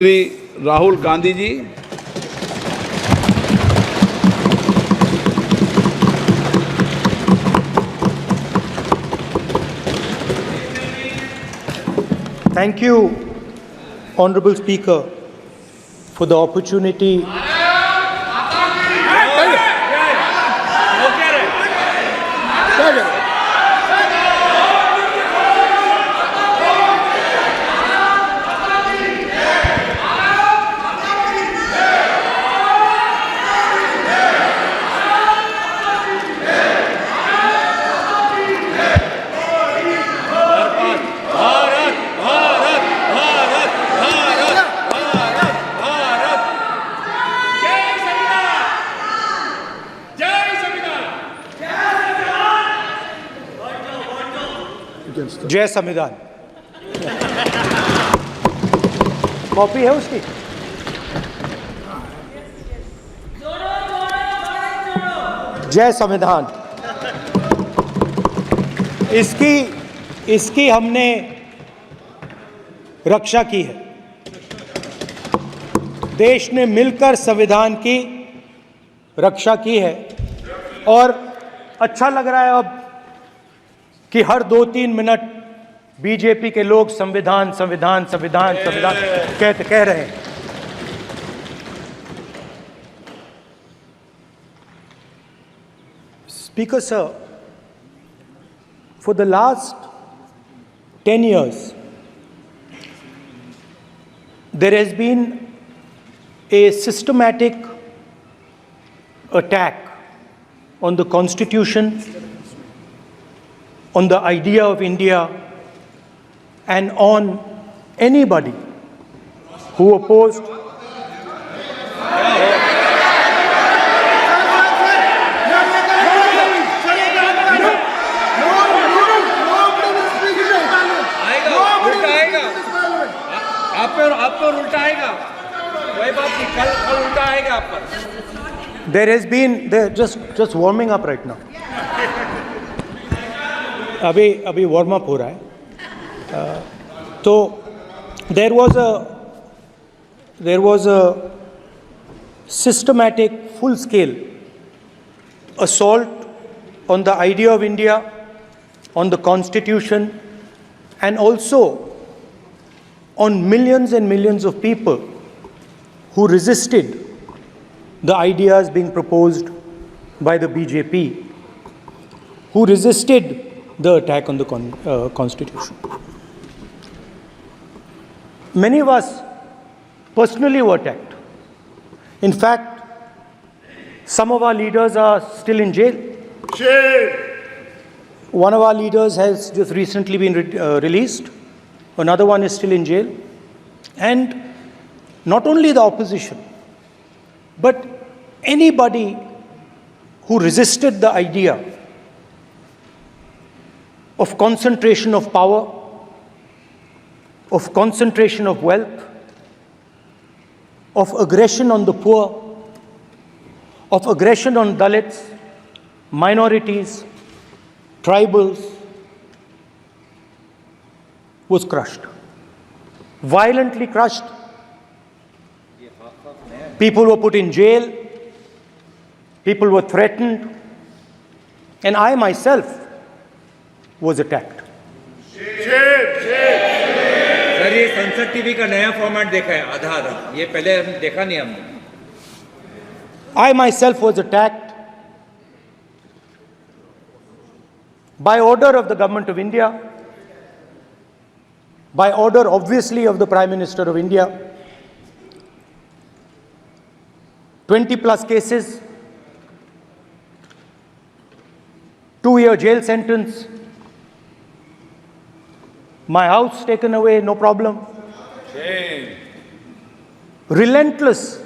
Shri Rahul Gandhi ji. Thank you, Honorable Speaker, for the opportunity. जय संविधान। Copy है उसकी? जय संविधान। इसकी हमने रक्षा की है। देश ने मिलकर संविधान की रक्षा की है और अच्छा लग रहा है अब कि हर 2-3 मिनट बीजेपी के लोग संविधान संविधान संविधान संविधान कह रहे हैं। Speaker sir, for the last 10 years, there has been a systematic attack on the Constitution, on the idea of India, and on anybody who opposed आप पर उल्टा आएगा, कोई बात नहीं, कल उल्टा आएगा आप पर। There has been, just warming up right now. अभी वार्म अप हो रहा है। तो there was a systematic, full-scale assault on the idea of India, on the Constitution, and also on millions and millions of people who resisted the ideas being proposed by the BJP, who resisted the attack on the Constitution. Many of us personally were attacked. In fact, some of our leaders are still in jail. One of our leaders has just recently been released. Another one is still in jail. And not only the opposition, but anybody who resisted the idea of concentration of power, of concentration of wealth, of aggression on the poor, of aggression on Dalits, minorities, tribals, was crushed, violently crushed. People were put in jail, people were threatened, and I myself was attacked. Sir, ये संसद TV का नया format देखा है, आधा ये पहले हम देखा नहीं हमने। I myself was attacked by order of the government of India, by order obviously of the Prime Minister of India. 20+ cases, 2-year jail sentence, my house taken away, no problem. Relentless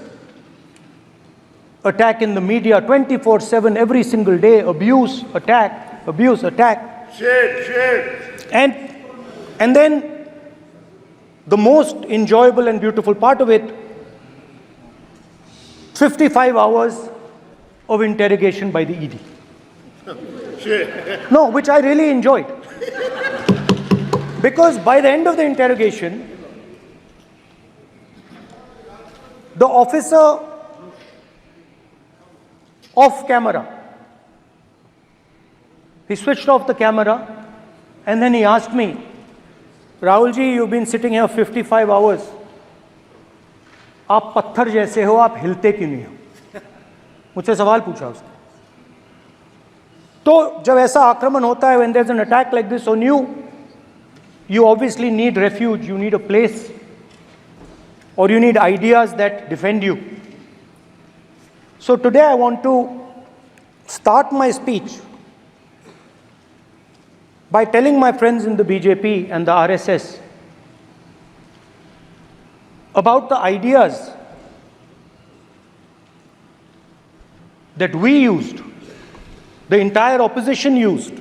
attack in the media, 24/7, every single day, abuse, attack, abuse, attack. And then the most enjoyable and beautiful part of it, 55 hours of interrogation by the ED. No, which I really enjoyed. Because by the end of the interrogation, the officer off camera, he switched off the camera and then he asked me, Rahul ji, you've been sitting here 55 hours. आप पत्थर जैसे हो, आप हिलते क्यों नहीं हो? मुझसे सवाल पूछा उसने. तो जब ऐसा आक्रमण होता है, when there's an attack like this on you, you obviously need refuge, you need a place, or you need ideas that defend you. So today I want to start my speech by telling my friends in the BJP and the RSS about the ideas that we used, the entire opposition used,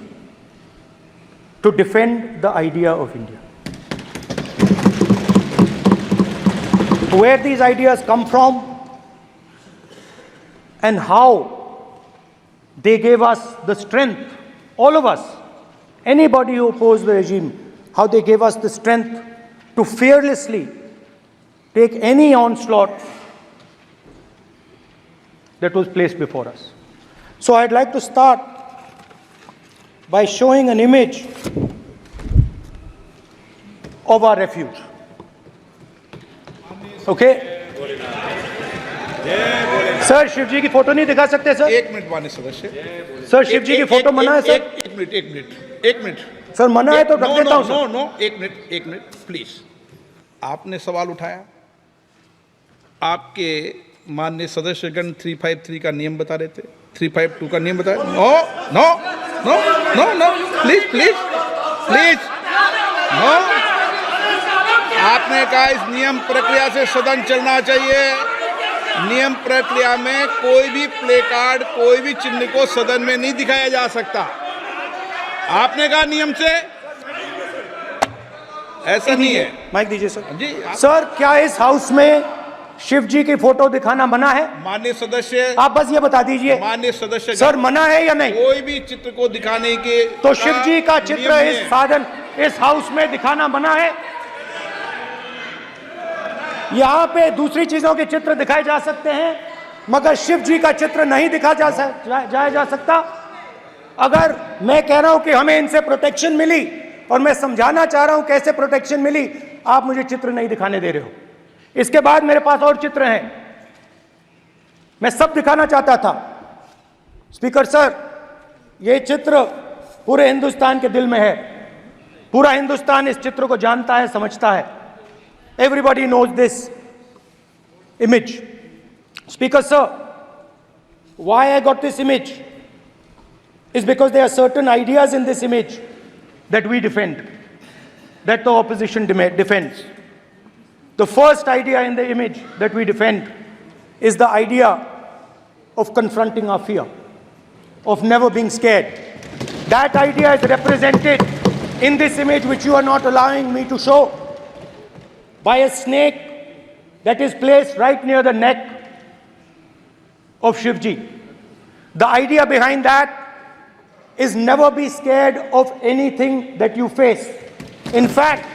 to defend the idea of India. Where these ideas come from and how they gave us the strength, all of us, anybody who opposed the regime, how they gave us the strength to fearlessly take any onslaught that was placed before us. So I'd like to start by showing an image of our refuge. Okay? Sir Shiva ji की photo नहीं दिखा सकते sir? एक minute माननीय सदस्य. Sir Shiva ji की photo मना है सर? एक मिनट सर मना है तो रख देता हूं सर. नो, एक मिनट प्लीज. आपने सवाल उठाया, आपके माननीय सदस्यगण 353 का नियम बता रहे थे, 352 का नियम बता रहे. No please no. आपने कहा इस नियम प्रक्रिया से सदन चलना चाहिए. नियम प्रक्रिया में कोई भी प्ले कार्ड, कोई भी चिन्ह को सदन में नहीं दिखाया जा सकता. आपने कहा नियम से, ऐसा नहीं है. माइक दीजिए सर. जी सर क्या इस हाउस में शिव जी की फोटो दिखाना मना है? माननीय सदस्य, आप बस ये बता दीजिए. माननीय सदस्य सर मना है या नहीं? कोई भी चित्र को दिखाने के तो शिव जी का चित्र नियम इस है. साधन, इस हाउस में दिखाना मना है? यहाँ पे दूसरी चीजों के चित्र दिखाए जा सकते हैं, मगर शिव जी का चित्र नहीं दिखा जा सकता. अगर मैं कह रहा हूं कि हमें इनसे प्रोटेक्शन मिली और मैं समझाना चाह रहा हूं कैसे प्रोटेक्शन मिली, आप मुझे चित्र नहीं दिखाने दे रहे हो. इसके बाद मेरे पास और चित्र हैं, मैं सब दिखाना चाहता था. स्पीकर सर, ये चित्र पूरे हिंदुस्तान के दिल में है. पूरा हिंदुस्तान इस चित्र को जानता है, समझता है. Everybody knows this image. Speaker sir, why I got this image is because there are certain ideas in this image that we defend, that the opposition defends. The first idea in the image that we defend is the idea of confronting our fear, of never being scared. That idea is represented in this image, which you are not allowing me to show, by a snake that is placed right near the neck of Shivji. The idea behind that is never be scared of anything that you face. In fact,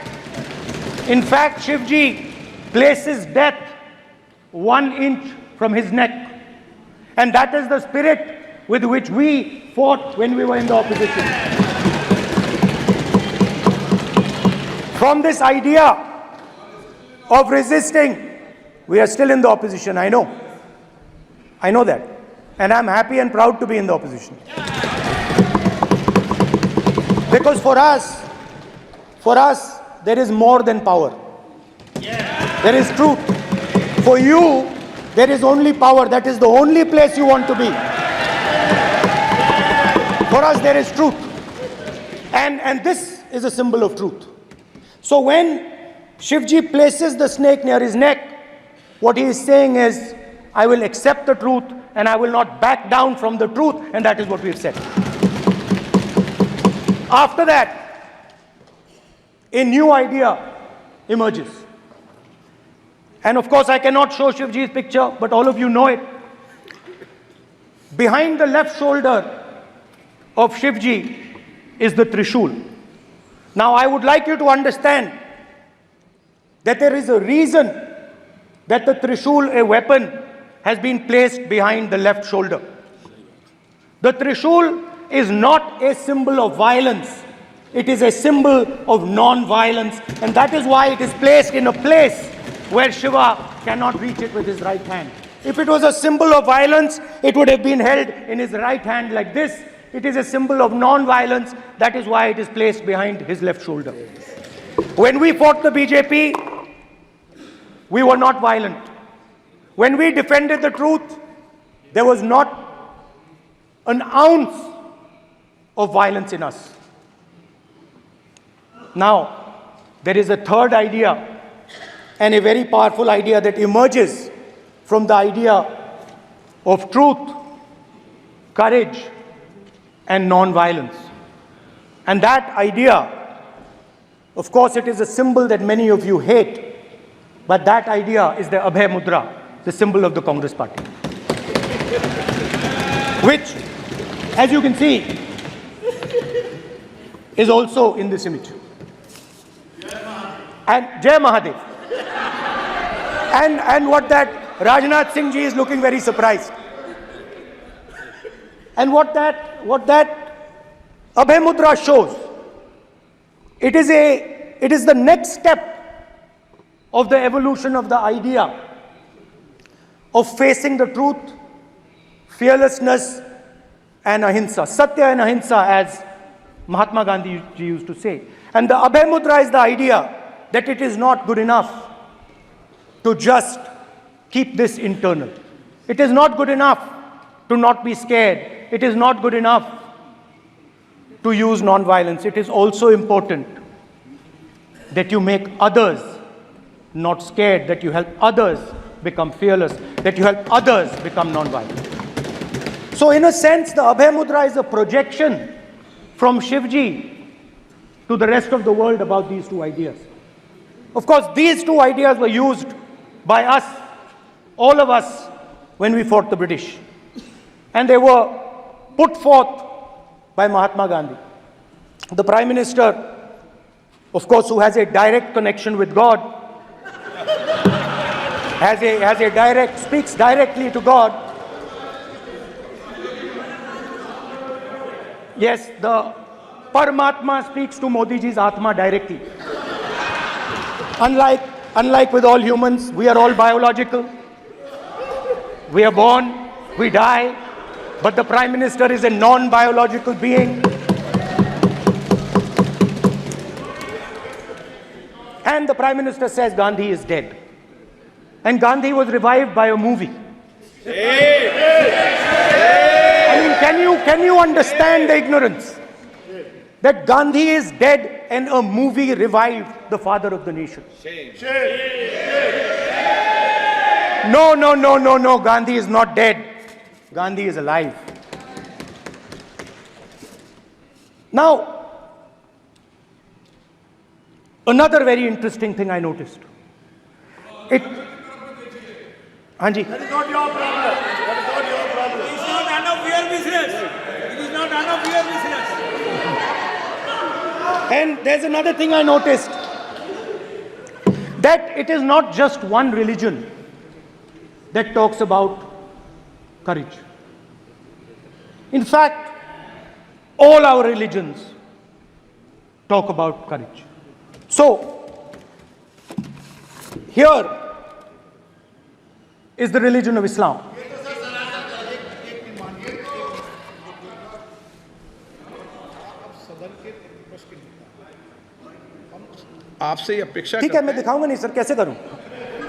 Shivji places death 1 inch from his neck. And that is the spirit with which we fought when we were in the opposition. From this idea of resisting, we are still in the opposition. I know that. And I'm happy and proud to be in the opposition. Because for us, there is more than power. There is truth. For you, there is only power. That is the only place you want to be. For us, there is truth. And this is a symbol of truth. So when Shivji places the snake near his neck, what he is saying is, I will accept the truth and I will not back down from the truth, and that is what we have said. After that, a new idea emerges. And of course, I cannot show Shivji's picture, but all of you know it. Behind the left shoulder of Shivji is the Trishul. Now, I would like you to understand that there is a reason that the Trishul, a weapon, has been placed behind the left shoulder. The Trishul is not a symbol of violence. It is a symbol of non-violence, and that is why it is placed in a place where Shiva cannot reach it with his right hand. If it was a symbol of violence, it would have been held in his right hand like this. It is a symbol of non-violence. That is why it is placed behind his left shoulder. When we fought the BJP, we were not violent. When we defended the truth, there was not an ounce of violence in us. Now, there is a third idea, and a very powerful idea that emerges from the idea of truth, courage, and non-violence. And that idea, of course, it is a symbol that many of you hate, but that idea is the Abhay Mudra, the symbol of the Congress Party, which, as you can see, is also in this image. And Jai Mahadev. And what that Rajnath Singh ji is looking very surprised. And what that Abhay Mudra shows, it is the next step of the evolution of the idea of facing the truth, fearlessness, and ahimsa. Satya and ahimsa, as Mahatma Gandhi ji used to say. And the Abhay Mudra is the idea that it is not good enough to just keep this internal. It is not good enough to not be scared. It is not good enough to use non-violence. It is also important that you make others not scared, that you help others become fearless, that you help others become non-violent. So in a sense, the Abhay Mudra is a projection from Shivji to the rest of the world about these two ideas. Of course, these two ideas were used by us, all of us, when we fought the British. And they were put forth by Mahatma Gandhi. The Prime Minister, of course, who has a direct connection with God, speaks directly to God. Yes, the Paramatma speaks to Modi ji's Atma directly. Unlike with all humans, we are all biological. We are born, we die, but the Prime Minister is a non-biological being. And the Prime Minister says Gandhi is dead. And Gandhi was revived by a movie. I mean, can you understand the ignorance? That Gandhi is dead and a movie revived the father of the nation. No, Gandhi is not dead. Gandhi is alive. Now, another very interesting thing I noticed. Hanji. That is not your problem. That is not your problem. It is not none of your business. It is not none of your business. And there's another thing I noticed. That it is not just one religion that talks about courage. In fact, all our religions talk about courage. So, here is the religion of Islam. आपसे ये अपेक्षा ठीक है, मैं दिखाऊंगा नहीं sir, कैसे करूं?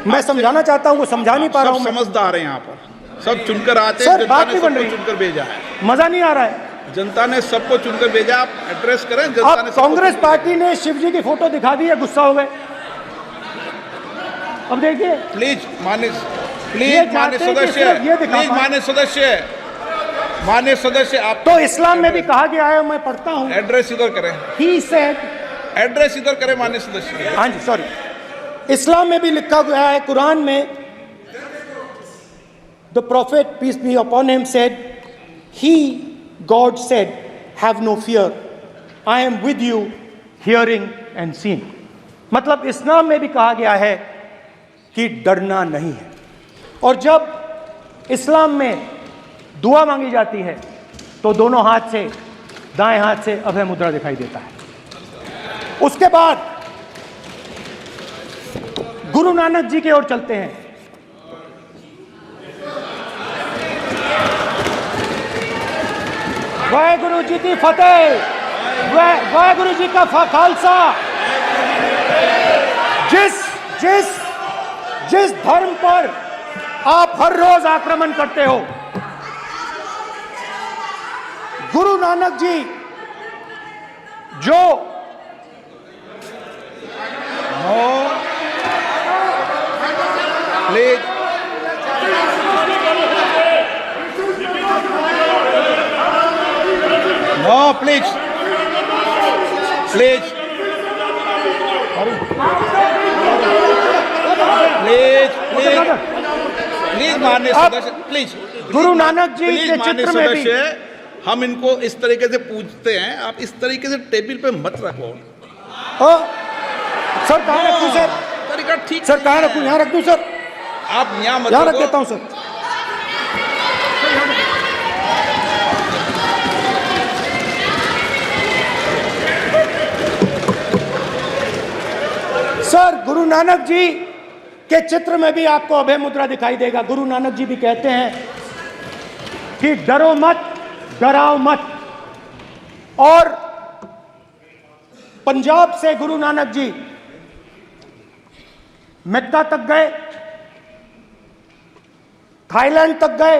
मैं समझाना चाहता हूं, वो समझा नहीं पा रहा हूं। सब समझदार हैं यहाँ पर, सब चुनकर आते हैं। सर, बात नहीं बन रही, चुनकर भेजा है, मजा नहीं आ रहा है। जनता ने सबको चुनकर भेजा। आप एड्रेस करें, जनता ने। कांग्रेस पार्टी ने शिवजी की फोटो दिखा दी है, गुस्सा हो गए। अब देखिए, प्लीज मान्य सदस्य, आप तो इस्लाम में भी कहा गया है, मैं पढ़ता हूं। एड्रेस इधर करें। He said, एड्रेस इधर करें मान्य सदस्य। हाँ जी, सॉरी, इस्लाम में भी लिखा गया है, कुरान में, the prophet peace be upon him said, God said, have no fear, I am with you, hearing and seeing. मतलब इस्लाम में भी कहा गया है कि डरना नहीं है। और जब इस्लाम में दुआ मांगी जाती है तो दोनों हाथ से, दाएं हाथ से अभय मुद्रा दिखाई देता है। उसके बाद गुरु नानक जी की ओर चलते हैं। वाहेगुरु जी की फतेह, वाहेगुरु जी का खालसा। जिस धर्म पर आप हर रोज आक्रमण करते हो, गुरु नानक जी जो please no, please please please please please माननीय सदस्य, please Guru Nanak ji please के माननीय चित्र में भी सदस्य, हम इनको इस तरीके से पूछते हैं, आप इस तरीके से टेबल पे मत रखो। सर कहाँ रखूं सर? तरीका ठीक सर कहाँ रखूं? यहाँ रख दूं सर? आप यहाँ मत यहाँ रख रखो। देता हूं सर। सर गुरु नानक जी के चित्र में भी आपको अभय मुद्रा दिखाई देगा। गुरु नानक जी भी कहते हैं कि डरो मत, डराओ मत। और पंजाब से गुरु नानक जी मेक्का तक गए, थाईलैंड तक गए,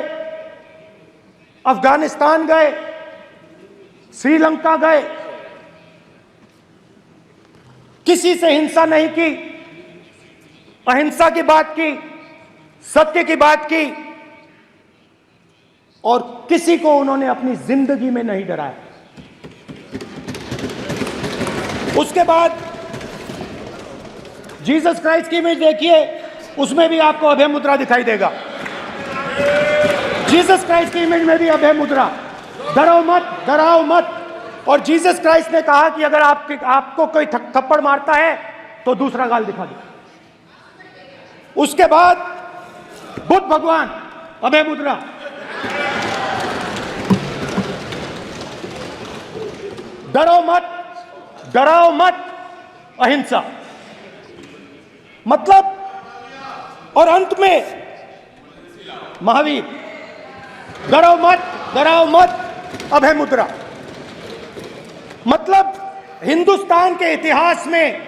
अफगानिस्तान गए, श्रीलंका गए, किसी से हिंसा नहीं की, अहिंसा की बात की, सत्य की बात की, और किसी को उन्होंने अपनी जिंदगी में नहीं डराया। उसके बाद जीसस क्राइस्ट की इमेज देखिए, उसमें भी आपको अभय मुद्रा दिखाई देगा। जीसस क्राइस्ट की इमेज में भी अभय मुद्रा, डरो मत, डराओ मत। और जीसस क्राइस्ट ने कहा कि अगर आपको कोई थप्पड़ मारता है तो दूसरा गाल दिखा दो। उसके बाद बुद्ध भगवान, अभय मुद्रा। डरो मत, डराओ मत, अहिंसा। मतलब, और अंत में महावीर, डरो मत, डराओ मत, अभय मुद्रा। मतलब हिंदुस्तान के इतिहास में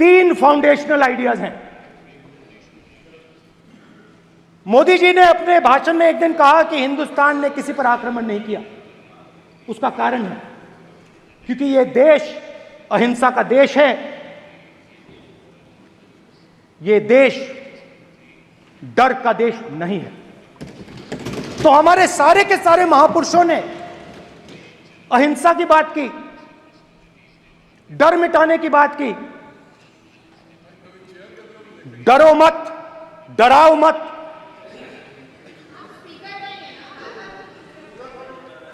3 फाउंडेशनल आइडियाज हैं। मोदी जी ने अपने भाषण में एक दिन कहा कि हिंदुस्तान ने किसी पर आक्रमण नहीं किया। उसका कारण है क्योंकि यह देश अहिंसा का देश है। यह देश डर का देश नहीं है। तो हमारे सारे के सारे महापुरुषों ने अहिंसा की बात की, डर मिटाने की बात की। डरो मत, डराओ मत,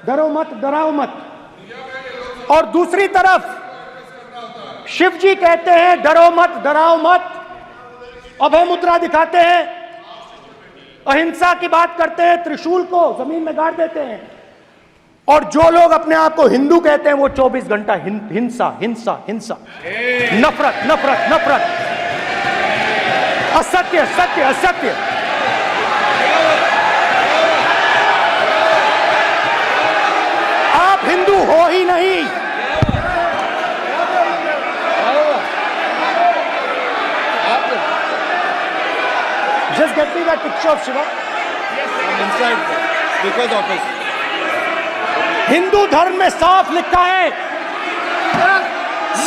डरो मत, डराओ मत। और दूसरी तरफ शिव जी कहते हैं डरो मत, डराओ मत, अभय मुद्रा दिखाते हैं, अहिंसा की बात करते हैं, त्रिशूल को जमीन में गाड़ देते हैं। और जो लोग अपने आप को हिंदू कहते हैं वो 24 घंटा हिंसा, हिंसा, हिंसा, नफरत, नफरत, नफरत, असत्य, सत्य, असत्य। आप हिंदू हो ही नहीं। Just get me that picture of Shiva. inside because of his Hindu धर्म में साफ लिखा है,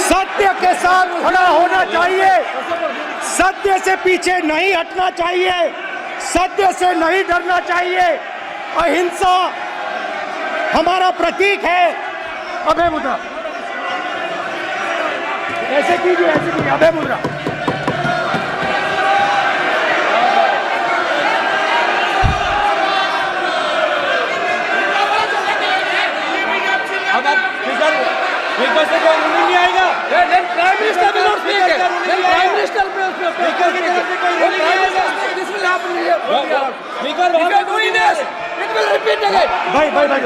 सत्य के साथ खड़ा होना चाहिए, सत्य से पीछे नहीं हटना चाहिए, सत्य से नहीं डरना चाहिए। अहिंसा हमारा प्रतीक है। अभय मुद्रा ऐसे कीजिए, ऐसे कीजिए, अभय मुद्रा। अब फिगर से नहीं आएगा। Then Prime Minister will not speak. Then Prime Minister will speak. Speaker, if you are doing this, it will repeat again. भाई भाई भाई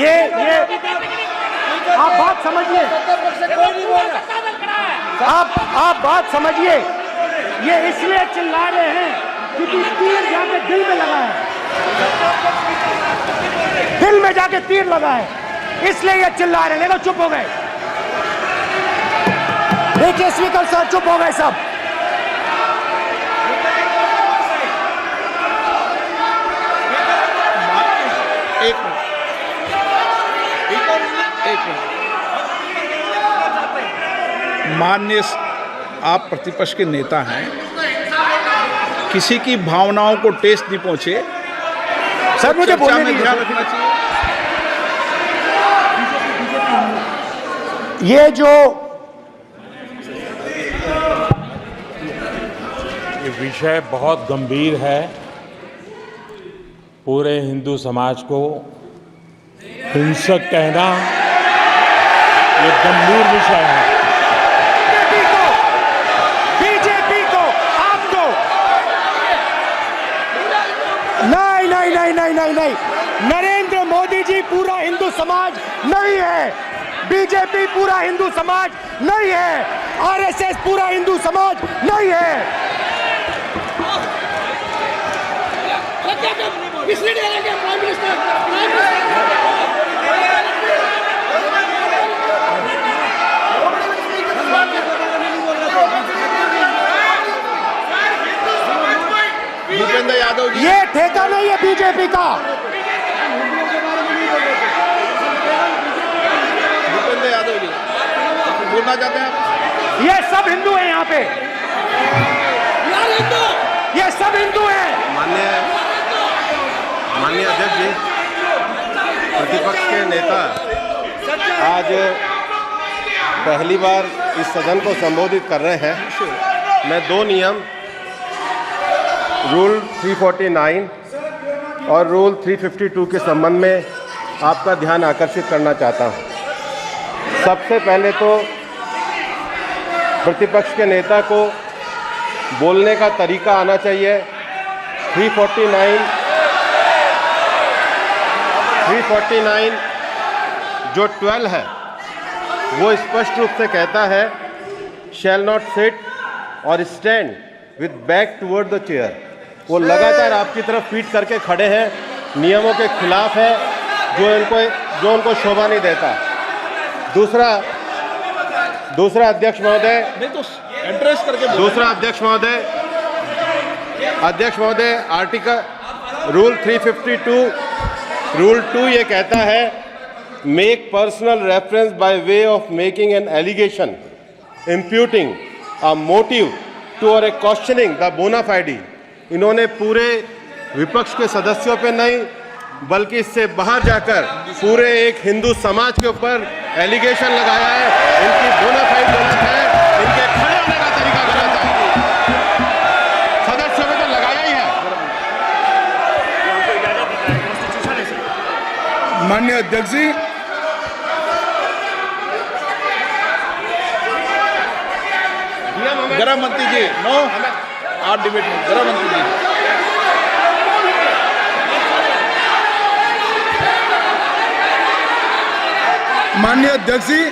ये आप बात समझिए, आप बात समझिए। ये इसलिए चिल्ला रहे हैं क्योंकि तीर जाके दिल में लगा है, दिल में जाके तीर लगा है, इसलिए ये चिल्ला रहे हैं। देखो चुप हो गए, देखिए स्पीकर सर चुप हो गए सब। एक मिनट, माननीय आप प्रतिपक्ष के नेता हैं, किसी की भावनाओं को ठेस नहीं पहुंचे, सर मुझे चर्चा बोलने में दीजिए। ध्यान रखना चाहिए। ये जो ये विषय बहुत गंभीर है, पूरे हिंदू समाज को हिंसक कहना ये गंभीर विषय है। बीजेपी को आपको नहीं नहीं नहीं नहीं नहीं नहीं, नरेंद्र मोदी जी पूरा हिंदू समाज नहीं है, बीजेपी पूरा हिंदू समाज नहीं है, आरएसएस पूरा हिंदू समाज नहीं है। भूपेंद्र यादव जी, ये ठेका नहीं है बीजेपी का। भूपेंद्र यादव जी बोलना चाहते हैं आप? ये सब हिंदू हैं यहाँ पे, ये सब हिंदू हैं। माननीय अध्यक्ष जी, प्रतिपक्ष के नेता आज पहली बार इस सदन को संबोधित कर रहे हैं। मैं दो नियम रूल 349 और रूल 352 के संबंध में आपका ध्यान आकर्षित करना चाहता हूं। सबसे पहले तो प्रतिपक्ष के नेता को बोलने का तरीका आना चाहिए। 349 जो 12 है वो स्पष्ट रूप से कहता है शैल नॉट सिट और stand with back toward the chair. वो लगातार आपकी तरफ पीठ करके खड़े हैं, नियमों के खिलाफ है, जो उनको शोभा नहीं देता। दूसरा अध्यक्ष महोदय, नहीं तो एड्रेस करके बोलो। दूसरा अध्यक्ष महोदय आर्टिकल रूल 352 रूल 2 ये कहता है make personal reference by way of making an allegation imputing a motive to or a questioning the बोना फाइडी। इन्होंने पूरे विपक्ष के सदस्यों पे नहीं बल्कि इससे बाहर जाकर पूरे एक हिंदू समाज के ऊपर एलिगेशन लगाया है। इनकी बोना फाइड गलत है, इनके खड़े होने का तरीका गलत है। सदस्यों में तो लगाया ही है। माननीय अध्यक्ष जी, गृह मंत्री जी, नो आप डिबेट में गृह मंत्री जी। माननीय अध्यक्ष जी,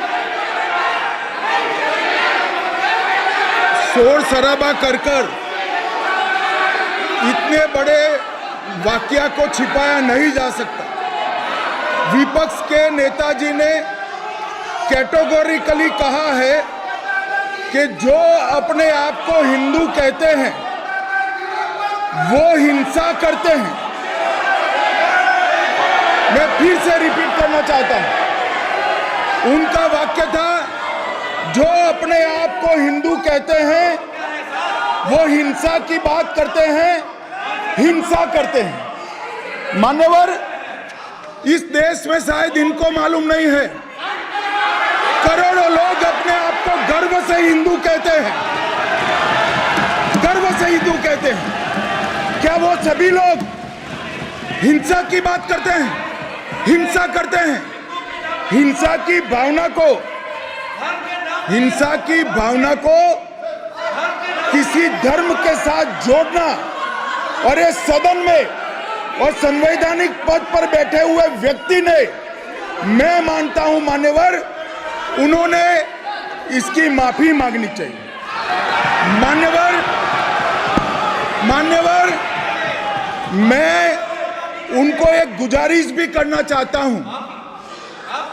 शोर शराबा कर इतने बड़े वाकया को छिपाया नहीं जा सकता। विपक्ष के नेताजी ने कैटेगोरिकली कहा है कि जो अपने आप को हिंदू कहते हैं वो हिंसा करते हैं। मैं फिर से रिपीट करना चाहता हूं, उनका वाक्य था जो अपने आप को हिंदू कहते हैं वो हिंसा की बात करते हैं, हिंसा करते हैं। मान्यवर, इस देश में शायद इनको मालूम नहीं है, करोड़ों लोग अपने आप को गर्व से हिंदू कहते हैं, गर्व से हिंदू कहते हैं। क्या वो सभी लोग हिंसा की बात करते हैं, हिंसा करते हैं? हिंसा की भावना को हिंसा की भावना को किसी धर्म के साथ जोड़ना, और ये सदन में और संवैधानिक पद पर बैठे हुए व्यक्ति ने, मैं मानता हूं मान्यवर, उन्होंने इसकी माफी मांगनी चाहिए। मान्यवर, मैं उनको एक गुजारिश भी करना चाहता हूं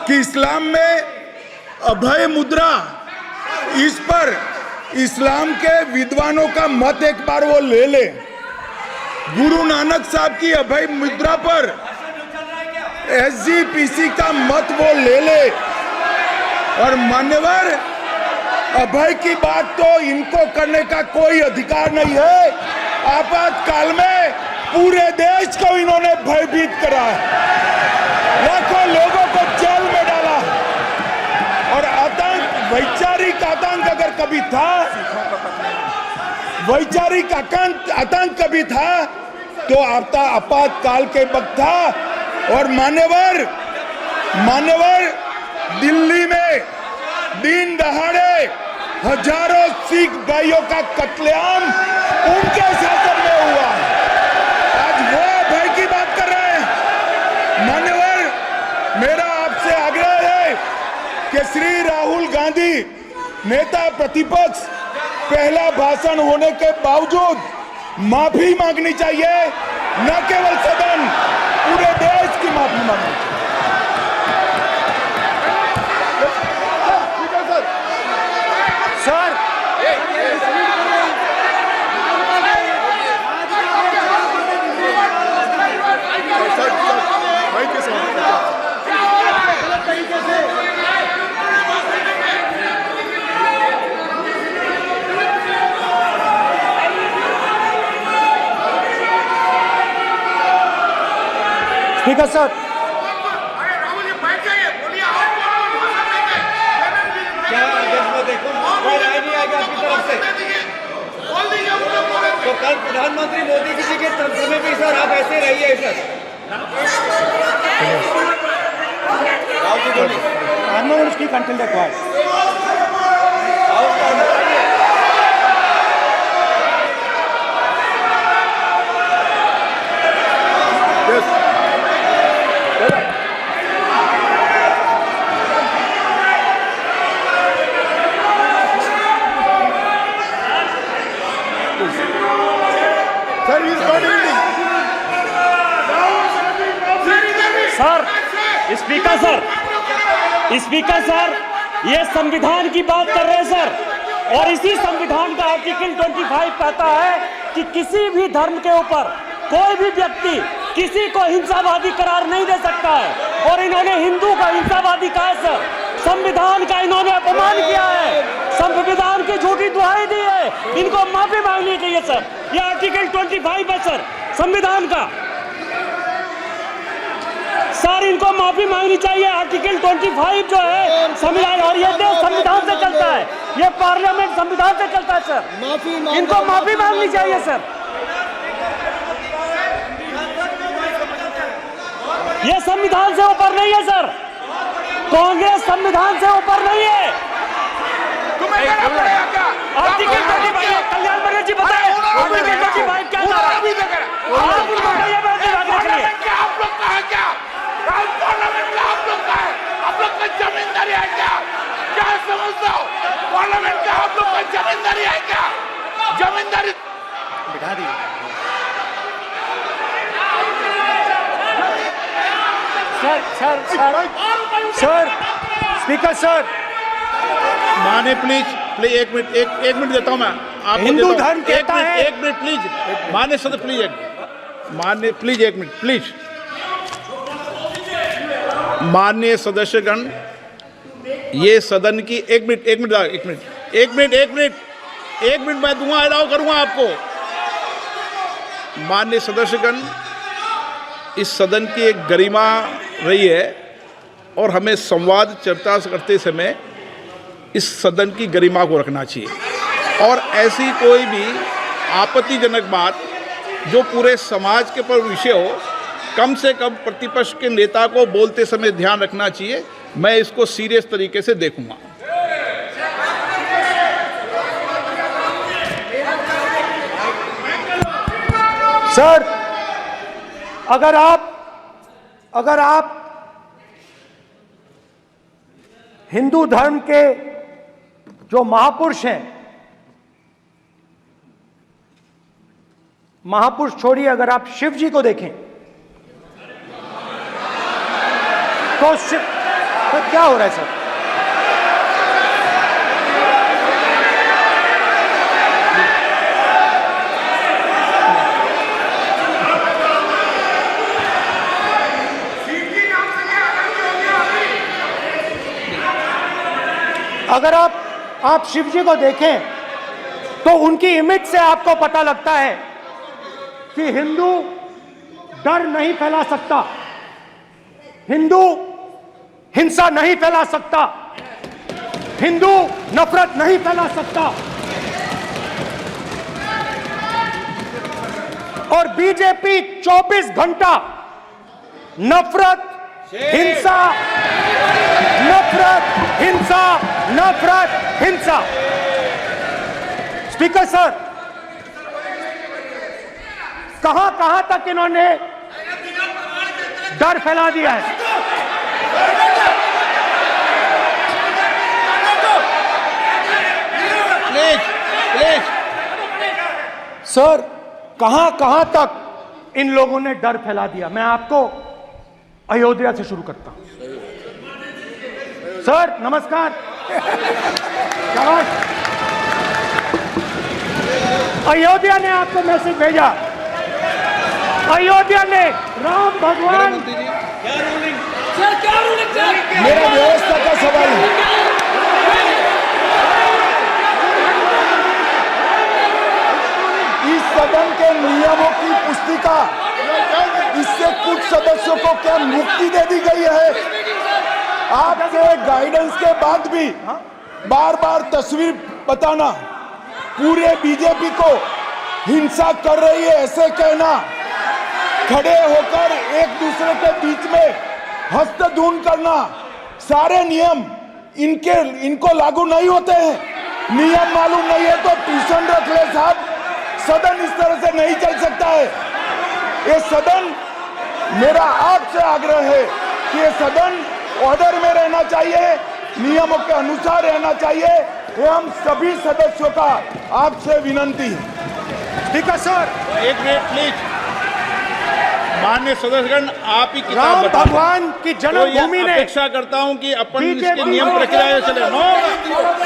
कि इस्लाम में अभय मुद्रा, इस पर इस्लाम के विद्वानों का मत एक बार वो ले ले। गुरु नानक साहब की अभय मुद्रा पर SGPC का मत वो ले ले। और मान्यवर, अभय की बात तो इनको करने का कोई अधिकार नहीं है। आपातकाल में पूरे देश को इन्होंने भयभीत करा, लाखों लोगों को जेल में डाला, और आतंक, वैचारिक आतंक अगर कभी था, वैचारिक आतंक कभी था तो आपातकाल के वक्त था। और मान्यवर, दिल्ली में दिन दहाड़े हजारों सिख भाइयों का कत्लेआम उनके शासन में हुआ। आज वो भय की बात कर रहे हैं। मान्यवर, मेरा आपसे आग्रह है कि श्री राहुल गांधी, नेता प्रतिपक्ष, पहला भाषण होने के बावजूद माफी मांगनी चाहिए, न केवल सदन, पूरे देश की माफी मांगनी चाहिए। सर, स्पीकर सर, तो कल प्रधानमंत्री मोदी जी के समय भी सर आप ऐसे रहिए sir. I'm not going to speak until they're quiet. Speaker sir, ये संविधान की बात कर रहे हैं सर, और इसी संविधान का आर्टिकल 25 कहता है कि किसी भी धर्म के ऊपर कोई भी व्यक्ति किसी को हिंसावादी करार नहीं दे सकता है, और इन्होंने हिंदू का हिंसावादी कहा है सर। संविधान का इन्होंने अपमान किया है, संविधान की झूठी दुहाई दी है, इनको माफी मांगनी चाहिए सर। ये आर्टिकल 25 है सर संविधान का, सर इनको माफी मांगनी चाहिए। आर्टिकल 25 जो है संविधान, और ये देश संविधान से चलता है, ये पार्लियामेंट संविधान से चलता है सर, इनको माफी मांगनी चाहिए सर। ये संविधान से ऊपर नहीं है सर, कांग्रेस संविधान से ऊपर नहीं है। आर्टिकल 25, कल्याण बनर्जी बताए आर्टिकल 25 क्या था? आप उनको कहिए आप लोग का है क्या? पार्लियामेंट का आप लोग का है, आप लोग का जमींदारी है क्या? क्या समझते हो? पार्लियामेंट का आप लोग का जमींदारी है क्या? जमींदारी बिठा दी। सर, स्पीकर सर, माने प्लीज एक मिनट देता हूं मैं आपको। हिंदू धर्म कहता है, एक मिनट प्लीज, माने सदस्य प्लीज एक मिनट प्लीज। माननीय सदस्यगण, ये सदन की एक मिनट मैं दूंगा, अलाउ करूंगा आपको। माननीय सदस्यगण, इस सदन की एक गरिमा रही है और हमें संवाद चर्चा करते समय इस सदन की गरिमा को रखना चाहिए, और ऐसी कोई भी आपत्तिजनक बात जो पूरे समाज के पर विषय हो, कम से कम प्रतिपक्ष के नेता को बोलते समय ध्यान रखना चाहिए। मैं इसको सीरियस तरीके से देखूंगा। सर, अगर आप हिंदू धर्म के जो महापुरुष हैं, महापुरुष छोड़िए, अगर आप शिव जी को देखें तो क्या हो रहा है सर? अगर आप शिव जी को देखें तो उनकी इमेज से आपको पता लगता है कि हिंदू डर नहीं फैला सकता, हिंदू हिंसा नहीं फैला सकता, हिंदू नफरत नहीं फैला सकता। और बीजेपी 24 घंटा नफरत, हिंसा, नफरत, हिंसा, नफरत, हिंसा। स्पीकर सर, कहां तक इन्होंने डर फैला दिया है? प्लीज सर, कहां तक इन लोगों ने डर फैला दिया? मैं आपको अयोध्या से शुरू करता हूं। सर नमस्कार। अयोध्या ने आपको मैसेज भेजा, अयोध्या ने राम भगवान। मेरा व्यवस्था का सवाल है। इस सदन के नियमों की पुस्तिका, इससे कुछ सदस्यों को क्या मुक्ति दे दी गई है? आपके गाइडेंस के बाद भी बार बार तस्वीर बताना, पूरे बीजेपी को हिंसा कर रही है ऐसे कहना, खड़े होकर एक दूसरे के बीच में हस्तधून करना, सारे नियम इनको लागू नहीं होते हैं। नियम मालूम नहीं है तो ट्यूशन रख ले साहब, सदन इस तरह से नहीं चल सकता है। ये सदन, मेरा आपसे आग्रह है कि ये सदन ऑर्डर में रहना चाहिए, नियमों के अनुसार रहना चाहिए। ये हम सभी सदस्यों का आपसे विनंती है। ठीक है सर, एक मिनट प्लीज। माननीय सदस्यगण, आप ही किताब राम बताओ। भगवान की जन्मभूमि ने अपेक्षा करता हूं कि अपन इसके नियम प्रक्रिया चले। नो,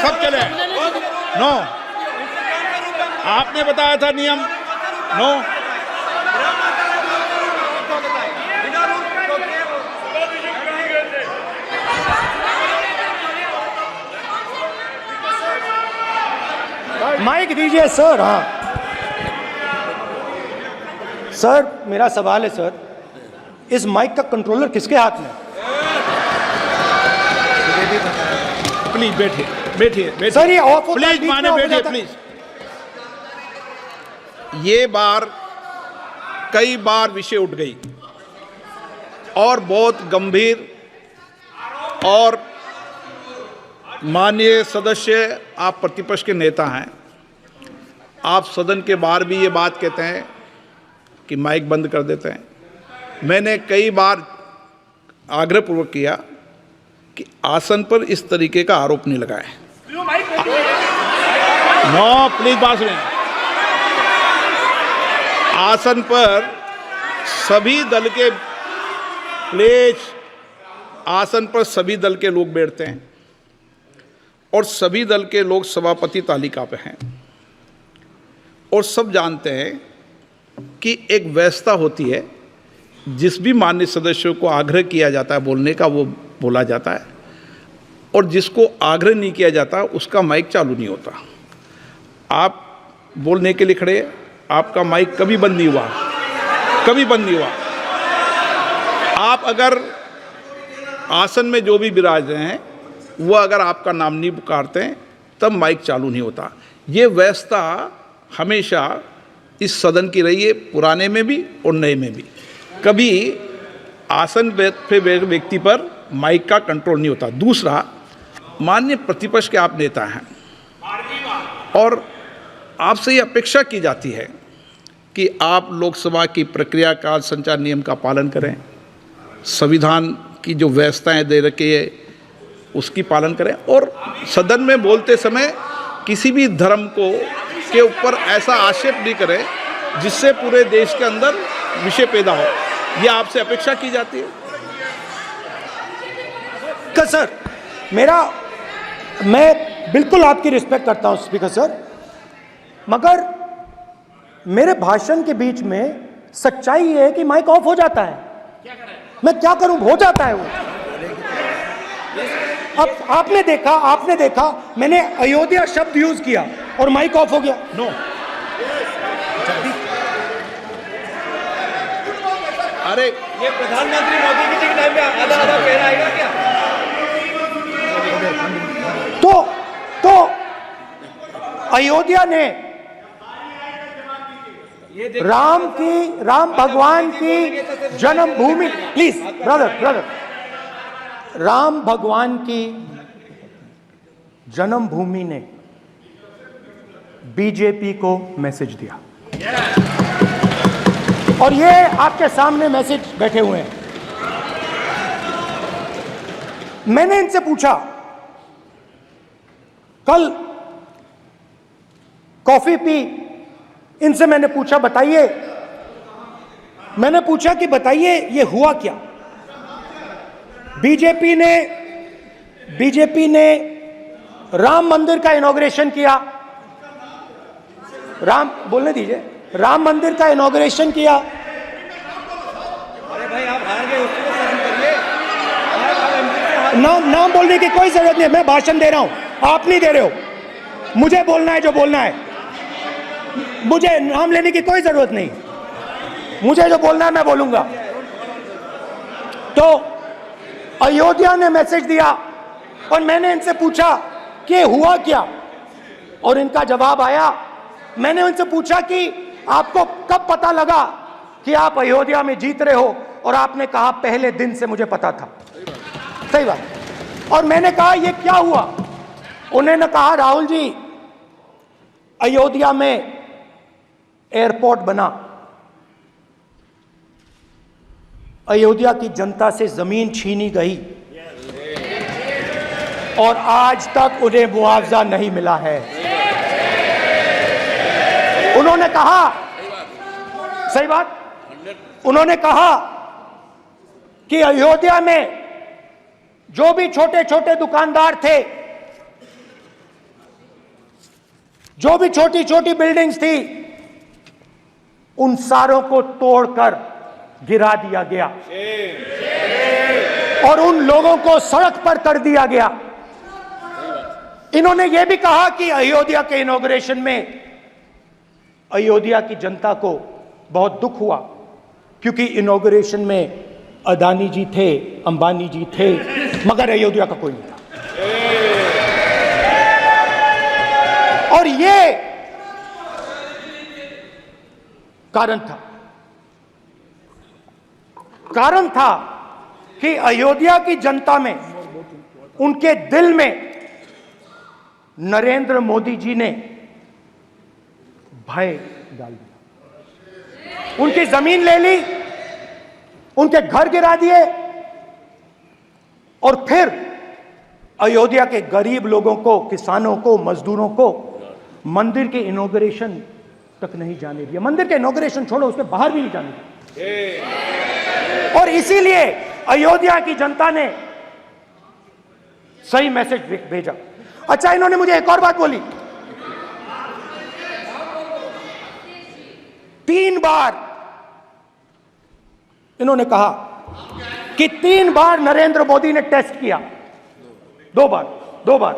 सब चले। नो, आपने बताया था नियम। नो, माइक दीजिए सर। हाँ सर, मेरा सवाल है सर, इस माइक का कंट्रोलर किसके हाथ में? प्लीज बैठिए, बैठिए सर, ये ऑफ होता है, प्लीज, बीच में माने ऑफ हो बैठिए जाता है। प्लीज। ये बार कई बार विषय उठ गई और बहुत गंभीर, और माननीय सदस्य, आप प्रतिपक्ष के नेता हैं, आप सदन के बाहर भी ये बात कहते हैं कि माइक बंद कर देते हैं। मैंने कई बार आग्रहपूर्वक किया कि आसन पर इस तरीके का आरोप नहीं लगाएं। नो, प्लीज बात सुनिए। आसन पर सभी दल के, प्लीज, आसन पर सभी दल के लोग बैठते हैं और सभी दल के लोग सभापति तालिका पे हैं, और सब जानते हैं कि एक व्यवस्था होती है, जिस भी माननीय सदस्यों को आग्रह किया जाता है बोलने का वो बोला जाता है, और जिसको आग्रह नहीं किया जाता उसका माइक चालू नहीं होता। आप बोलने के लिए खड़े, आपका माइक कभी बंद नहीं हुआ, कभी बंद नहीं हुआ। आप अगर आसन में जो भी विराज रहे हैं वो अगर आपका नाम नहीं पुकारते हैं तब माइक चालू नहीं होता। ये व्यवस्था हमेशा इस सदन की रही है, पुराने में भी और नए में भी। कभी आसन पे व्यक्ति पर माइक का कंट्रोल नहीं होता। दूसरा, माननीय प्रतिपक्ष के आप नेता हैं और आपसे ये अपेक्षा की जाती है कि आप लोकसभा की प्रक्रिया का संचार नियम का पालन करें, संविधान की जो व्यवस्थाएं दे रखी है उसकी पालन करें, और सदन में बोलते समय किसी भी धर्म को के ऊपर ऐसा आक्षेप नहीं करें जिससे पूरे देश के अंदर विषय पैदा हो। यह आपसे अपेक्षा की जाती है। सर, मैं बिल्कुल आपकी रिस्पेक्ट करता हूं स्पीकर सर, मगर मेरे भाषण के बीच में सच्चाई ये है कि माइक ऑफ हो जाता है। मैं क्या करूं, हो जाता है वो। अब आपने देखा मैंने अयोध्या शब्द यूज किया और माइक ऑफ हो गया। नो, अरे ये प्रधानमंत्री मोदी जी के टाइम में आधा आधा कह आएगा क्या? तो अयोध्या ने राम भगवान की जन्मभूमि, प्लीज ब्रदर, राम भगवान की जन्मभूमि ने बीजेपी को मैसेज दिया, और ये आपके सामने मैसेज बैठे हुए हैं। मैंने इनसे पूछा, कल कॉफी पी, इनसे मैंने पूछा कि बताइए ये हुआ क्या। बीजेपी ने राम मंदिर का इनॉग्रेशन किया, बोलने दीजिए, राम मंदिर का इनॉग्रेशन किया। अरे भाई आप हार गए, उसको सहन करिए। नाम बोलने की कोई जरूरत नहीं है, मैं भाषण दे रहा हूं, आप नहीं दे रहे हो। मुझे बोलना है जो बोलना है, मुझे नाम लेने की कोई जरूरत नहीं, मुझे जो बोलना है मैं बोलूंगा। तो अयोध्या ने मैसेज दिया और मैंने इनसे पूछा कि हुआ क्या, और इनका जवाब आया। मैंने उनसे पूछा कि आपको कब पता लगा कि आप अयोध्या में जीत रहे हो, और आपने कहा पहले दिन से मुझे पता था। सही बात। और मैंने कहा ये क्या हुआ, उन्होंने कहा राहुल जी, अयोध्या में एयरपोर्ट बना, अयोध्या की जनता से जमीन छीनी गई और आज तक उन्हें मुआवजा नहीं मिला है। उन्होंने कहा, सही बात, उन्होंने कहा कि अयोध्या में जो भी छोटे छोटे दुकानदार थे, जो भी छोटी छोटी बिल्डिंग्स थी, उन सारों को तोड़कर गिरा दिया गया और उन लोगों को सड़क पर कर दिया गया। इन्होंने यह भी कहा कि अयोध्या के इनॉग्रेशन में अयोध्या की जनता को बहुत दुख हुआ, क्योंकि इनॉग्रेशन में अदानी जी थे, अंबानी जी थे, मगर अयोध्या का कोई नहीं था। और ये कारण था कि अयोध्या की जनता में, उनके दिल में नरेंद्र मोदी जी ने भय डाल दिया। उनकी जमीन ले ली, उनके घर गिरा दिए, और फिर अयोध्या के गरीब लोगों को, किसानों को, मजदूरों को मंदिर के इनॉग्रेशन तक नहीं जाने दिया। मंदिर के इनॉग्रेशन छोड़ो, उसके बाहर भी नहीं जाने दिया। और इसीलिए अयोध्या की जनता ने सही मैसेज भेजा। अच्छा, इन्होंने मुझे एक और बात बोली, 3 बार इन्होंने कहा कि 3 बार नरेंद्र मोदी ने टेस्ट किया, 2 बार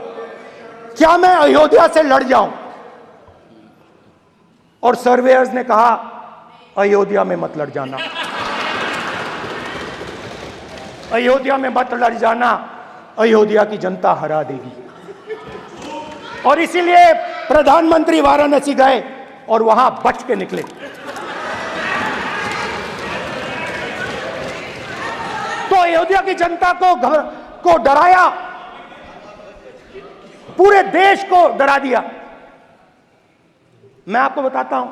क्या मैं अयोध्या से लड़ जाऊं, और सर्वेयर्स ने कहा अयोध्या में मत लड़ जाना, अयोध्या में मत लड़ जाना, अयोध्या की जनता हरा देगी। और इसीलिए प्रधानमंत्री वाराणसी गए और वहां बच के निकले। तो अयोध्या की जनता को डराया, पूरे देश को डरा दिया। मैं आपको बताता हूं,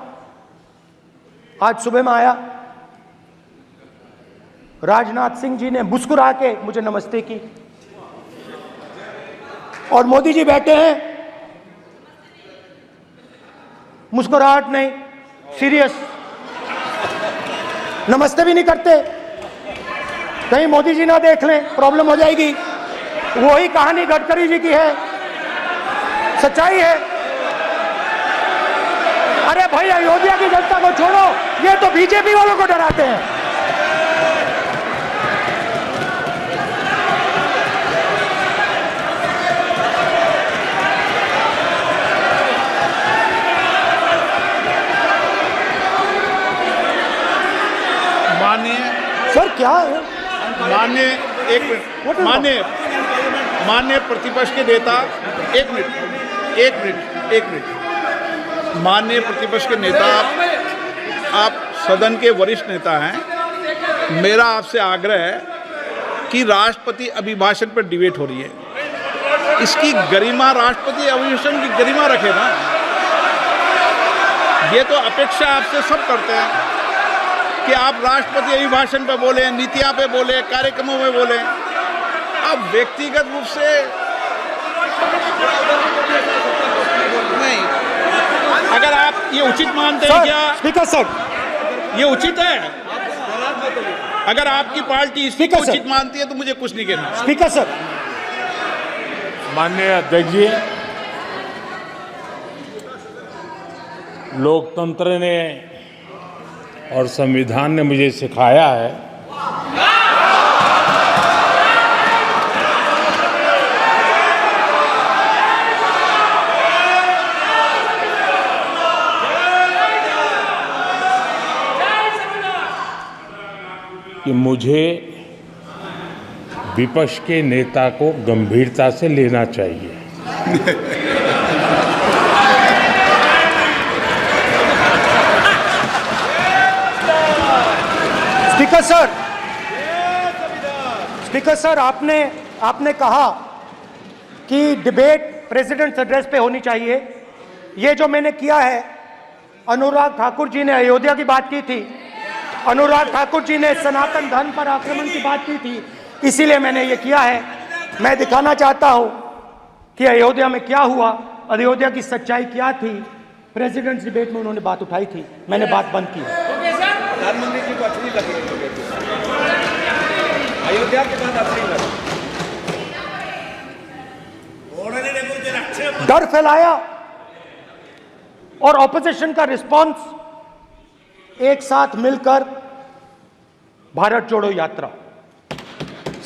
आज सुबह में आया, राजनाथ सिंह जी ने मुस्कुरा के मुझे नमस्ते की और मोदी जी बैठे हैं, मुस्कुराहट नहीं, सीरियस, नमस्ते भी नहीं करते, कहीं मोदी जी ना देख लें प्रॉब्लम हो जाएगी। वही कहानी गडकरी जी की है, सच्चाई है। अरे भाई अयोध्या की जनता को छोड़ो, ये तो बीजेपी वालों को डराते हैं। सर क्या है? माननीय प्रतिपक्ष के नेता, एक मिनट, माननीय प्रतिपक्ष के नेता, आप सदन के वरिष्ठ नेता हैं। मेरा आपसे आग्रह है कि राष्ट्रपति अभिभाषण पर डिबेट हो रही है, इसकी गरिमा, राष्ट्रपति अभिभाषण की गरिमा रखे ना। ये तो अपेक्षा आपसे सब करते हैं कि आप राष्ट्रपति अभिभाषण पे बोले, नीतियां पे बोले, कार्यक्रमों में बोले। अब व्यक्तिगत रूप से नहीं, अगर आप ये उचित मानते हैं क्या? स्पीकर सर, ये उचित है? अगर आपकी पार्टी इसको उचित मानती है तो मुझे कुछ नहीं कहना। स्पीकर सर, माननीय अध्यक्ष जी, लोकतंत्र ने और संविधान ने मुझे सिखाया है कि मुझे विपक्ष के नेता को गंभीरता से लेना चाहिए। स्पीकर सर, आपने कहा कि डिबेट प्रेसिडेंट्स एड्रेस पे होनी चाहिए। ये जो मैंने किया है, अनुराग ठाकुर जी ने अयोध्या की बात की थी, अनुराग ठाकुर जी ने सनातन धर्म पर आक्रमण की बात की थी, इसीलिए मैंने ये किया है। मैं दिखाना चाहता हूं कि अयोध्या में क्या हुआ, अयोध्या की सच्चाई क्या थी। प्रेसिडेंट्स डिबेट में उन्होंने बात उठाई थी, मैंने बात बंद की। प्रधानमंत्री जी को अच्छी लगी अयोध्या के बाद अच्छी लगी, डर फैलाया और ऑपोजिशन का रिस्पांस एक साथ मिलकर भारत जोड़ो यात्रा,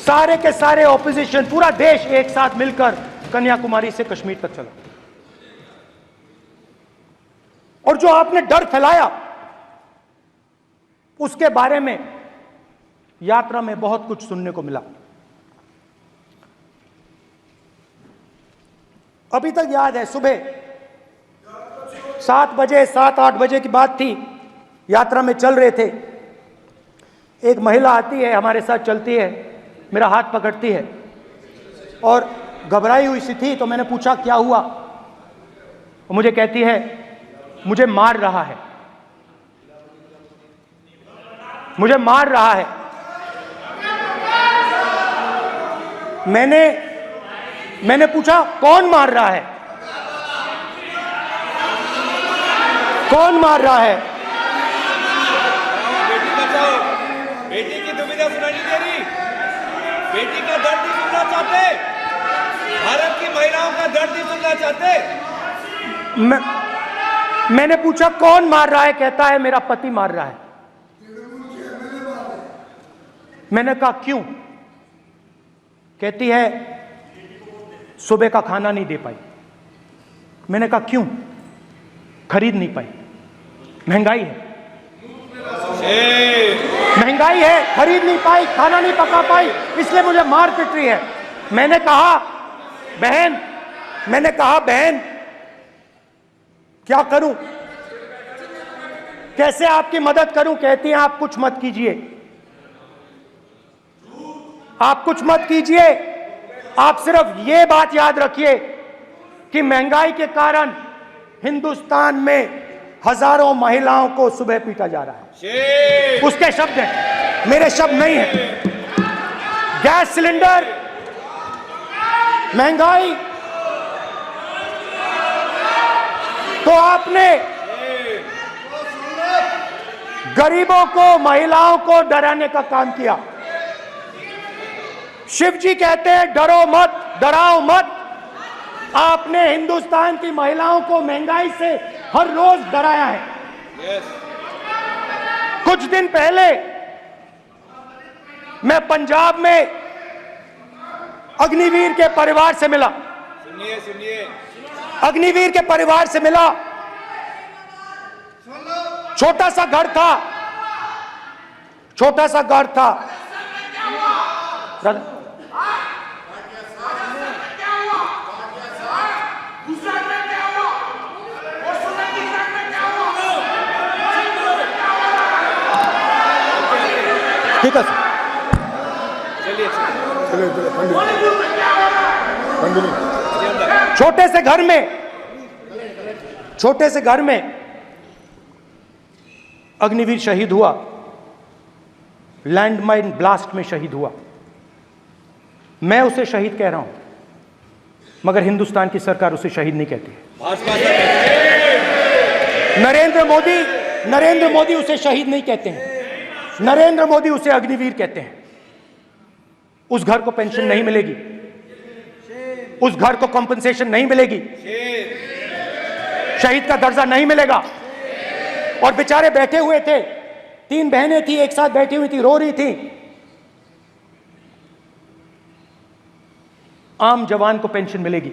सारे के सारे ऑपोजिशन, पूरा देश एक साथ मिलकर कन्याकुमारी से कश्मीर तक चला। और जो आपने डर फैलाया उसके बारे में यात्रा में बहुत कुछ सुनने को मिला। अभी तक याद है, सुबह 7 बजे 7-8 बजे की बात थी, यात्रा में चल रहे थे, एक महिला आती है, हमारे साथ चलती है, मेरा हाथ पकड़ती है और घबराई हुई सी थी। तो मैंने पूछा क्या हुआ, वो मुझे कहती है मुझे मार रहा है, मुझे मार रहा है। मैंने पूछा कौन मार रहा है, कौन मार रहा है? बेटी बचाओ, बेटी की दुविधा सुनाई नहीं दे रही, बेटी का दर्द नहीं सुनना चाहते, भारत की महिलाओं का दर्द नहीं सुनना चाहते। मैंने पूछा कौन मार रहा है, कहता है मेरा पति मार रहा है। मैंने कहा क्यों? कहती है सुबह का खाना नहीं दे पाई। मैंने कहा क्यों? खरीद नहीं पाई, महंगाई है, महंगाई है, खरीद नहीं पाई, खाना नहीं पका पाई, इसलिए मुझे मार पिट रही है। मैंने कहा बहन क्या करूं, कैसे आपकी मदद करूं? कहती हैं आप कुछ मत कीजिए, आप कुछ मत कीजिए, आप सिर्फ ये बात याद रखिए कि महंगाई के कारण हिंदुस्तान में हजारों महिलाओं को सुबह पीटा जा रहा है। उसके शब्द हैं, मेरे शब्द नहीं हैं। गैस सिलेंडर, महंगाई, तो आपने गरीबों को, महिलाओं को डराने का काम किया। शिव जी कहते हैं डरो मत, डराओ मत। आपने हिंदुस्तान की महिलाओं को महंगाई से हर रोज डराया है। कुछ दिन पहले मैं पंजाब में अग्निवीर के परिवार से मिला। सुनिए अग्निवीर के परिवार से मिला। छोटा सा घर था, छोटा सा घर था। ठीक है सर, छोटे से घर में अग्निवीर शहीद हुआ, लैंडमाइन ब्लास्ट में शहीद हुआ। मैं उसे शहीद कह रहा हूं, मगर हिंदुस्तान की सरकार उसे शहीद नहीं कहती। नरेंद्र मोदी उसे शहीद नहीं कहते हैं। नरेंद्र मोदी उसे अग्निवीर कहते हैं। उस घर को पेंशन नहीं मिलेगी, उस घर को कॉम्पनसेशन नहीं मिलेगी, शहीद का दर्जा नहीं मिलेगा। और बेचारे बैठे हुए थे, 3 बहनें थी, एक साथ बैठी हुई थी, रो रही थी। आम जवान को पेंशन मिलेगी,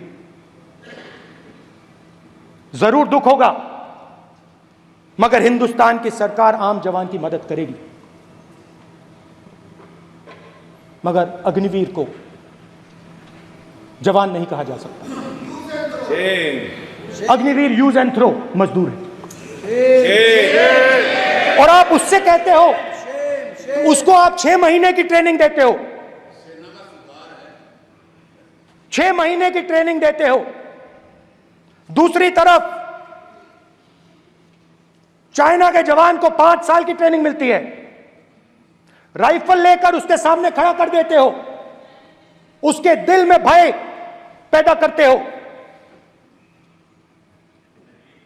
जरूर दुख होगा, मगर हिंदुस्तान की सरकार आम जवान की मदद करेगी। मगर अग्निवीर को जवान नहीं कहा जा सकता। अग्निवीर यूज एंड थ्रो मजदूर है। और आप उससे कहते हो, उसको आप 6 महीने की ट्रेनिंग देते हो, 6 महीने की ट्रेनिंग देते हो। दूसरी तरफ चाइना के जवान को 5 साल की ट्रेनिंग मिलती है। राइफल लेकर उसके सामने खड़ा कर देते हो, उसके दिल में भय पैदा करते हो।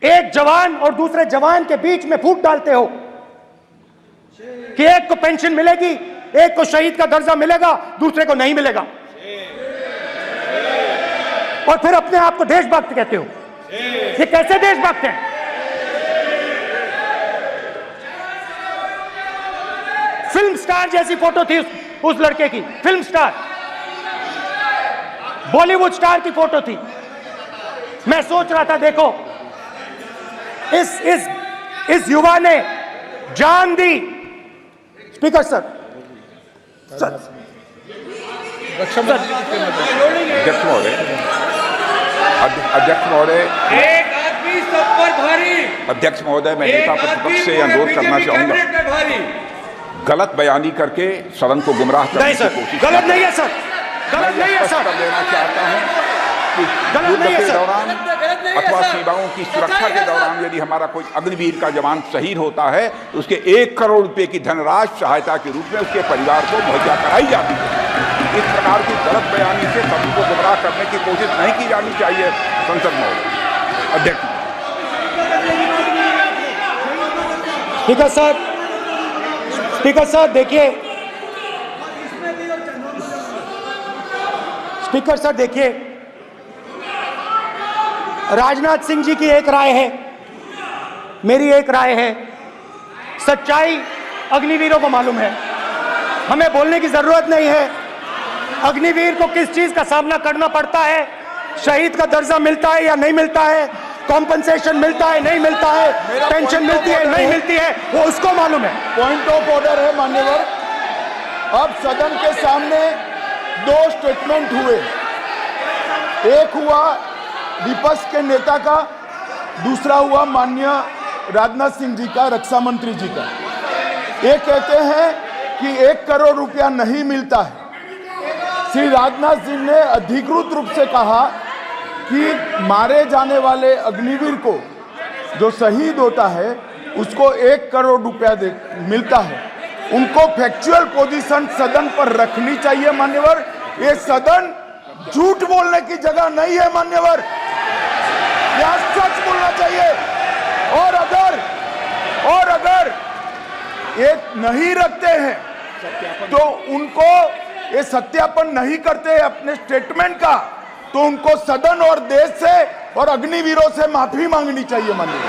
एक जवान और दूसरे जवान के बीच में फूट डालते हो कि एक को पेंशन मिलेगी, एक को शहीद का दर्जा मिलेगा, दूसरे को नहीं मिलेगा। और फिर अपने आप को देशभक्त कहते हो। ये कैसे देशभक्त हैं? फिल्म स्टार जैसी फोटो थी उस लड़के की, फिल्म स्टार, बॉलीवुड स्टार की फोटो थी। मैं सोच रहा था, देखो इस युवा ने जान दी। स्पीकर सर, रक्षा मंत्री अध्यक्ष महोदय, एक आदमी सब पर भारी। अध्यक्ष महोदय, मैं नेता प्रतिपक्ष से अनुरोध करना चाहूंगा, गलत बयानी करके सदन को गुमराह करने की कोशिश गलत नहीं है सर, गलत नहीं है सर, कर देना चाहता हूं कि युद्ध के दौरान अथवा सीमाओं की सुरक्षा के दौरान यदि हमारा कोई अग्निवीर का जवान शहीद होता है तो उसके 1 करोड़ रुपए की धनराशि सहायता के रूप में उसके परिवार को मुहैया कराई जाती है। इस प्रकार की गलत बयानी से सदन को गुमराह करने की कोशिश नहीं की जानी चाहिए। संसद महोदय, अध्यक्ष। स्पीकर साहब, स्पीकर साहब देखिए, स्पीकर सर देखिए, राजनाथ सिंह जी की एक राय है, मेरी एक राय है। सच्चाई अग्निवीरों को मालूम है, हमें बोलने की जरूरत नहीं है। अग्निवीर को किस चीज का सामना करना पड़ता है, शहीद का दर्जा मिलता है या नहीं मिलता है, कॉम्पनसेशन मिलता है नहीं मिलता है, पेंशन मिलती है नहीं मिलती है, वो उसको मालूम है। पॉइंट ऑफ ऑर्डर है मान्यवर। अब सदन के सामने 2 स्टेटमेंट हुए, एक हुआ विपक्ष के नेता का, दूसरा हुआ माननीय राजनाथ सिंह जी का, रक्षा मंत्री जी का। ये कहते हैं कि 1 करोड़ रुपया नहीं मिलता है। श्री राजनाथ सिंह ने अधिकृत रूप से कहा कि मारे जाने वाले अग्निवीर को जो शहीद होता है उसको 1 करोड़ रुपया मिलता है। उनको फैक्चुअल पोजीशन सदन पर रखनी चाहिए मान्यवर। ये सदन झूठ बोलने की जगह नहीं है मान्यवर, यह सच बोलना चाहिए। और अगर ये नहीं रखते हैं तो उनको ये सत्यापन नहीं करते अपने स्टेटमेंट का, तो उनको सदन और देश से और अग्निवीरों से माफी मांगनी चाहिए माननीय।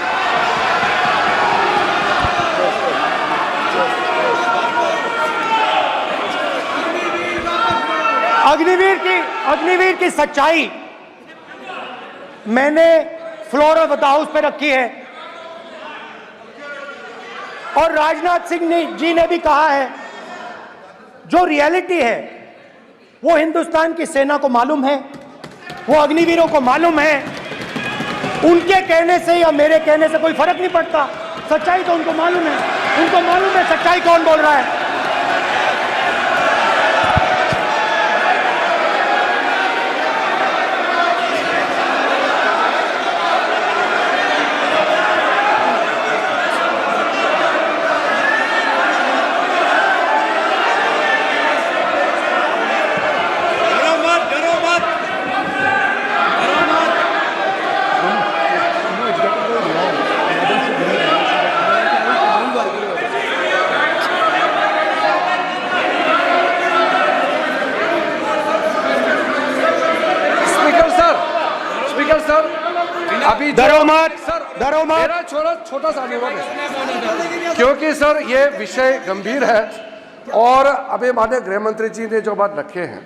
अग्निवीर की सच्चाई मैंने फ्लोर ऑफ द हाउस पे रखी है और राजनाथ सिंह जी ने भी कहा है, जो रियलिटी है वो हिंदुस्तान की सेना को मालूम है, वो अग्निवीरों को मालूम है। उनके कहने से या मेरे कहने से कोई फर्क नहीं पड़ता, सच्चाई तो उनको मालूम है। उनको मालूम है सच्चाई कौन बोल रहा है। अभी मेरा छोटा सा अनुरोध है, क्योंकि सर ये विषय गंभीर है और अभी माननीय गृह मंत्री जी ने जो बात रखे हैं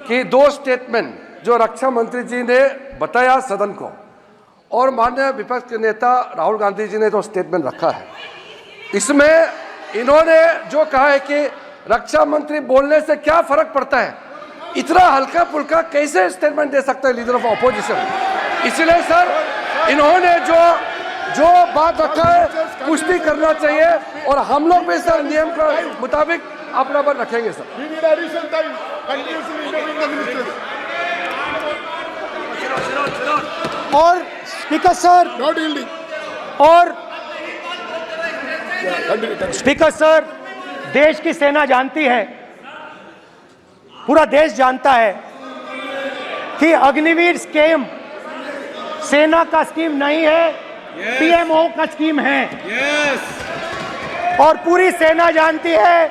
कि 2 स्टेटमेंट जो रक्षा मंत्री जी ने बताया सदन को और माननीय विपक्ष के नेता राहुल गांधी जी ने जो स्टेटमेंट रखा है, इसमें इन्होंने जो कहा है कि रक्षा मंत्री बोलने से क्या फर्क पड़ता है, इतना हल्का फुल्का कैसे स्टेटमेंट दे सकते हैं लीडर ऑफ ऑपोजिशन। इसलिए सर इन्होंने जो बात रखा है पुष्टि करना चाहिए और हम लोग भी सर नियम के मुताबिक अपना बात रखेंगे सर। और स्पीकर सर स्पीकर सर, देश की सेना जानती है, पूरा देश जानता है कि अग्निवीर स्कीम सेना का स्कीम नहीं है, पीएमओ का स्कीम है। और पूरी सेना जानती है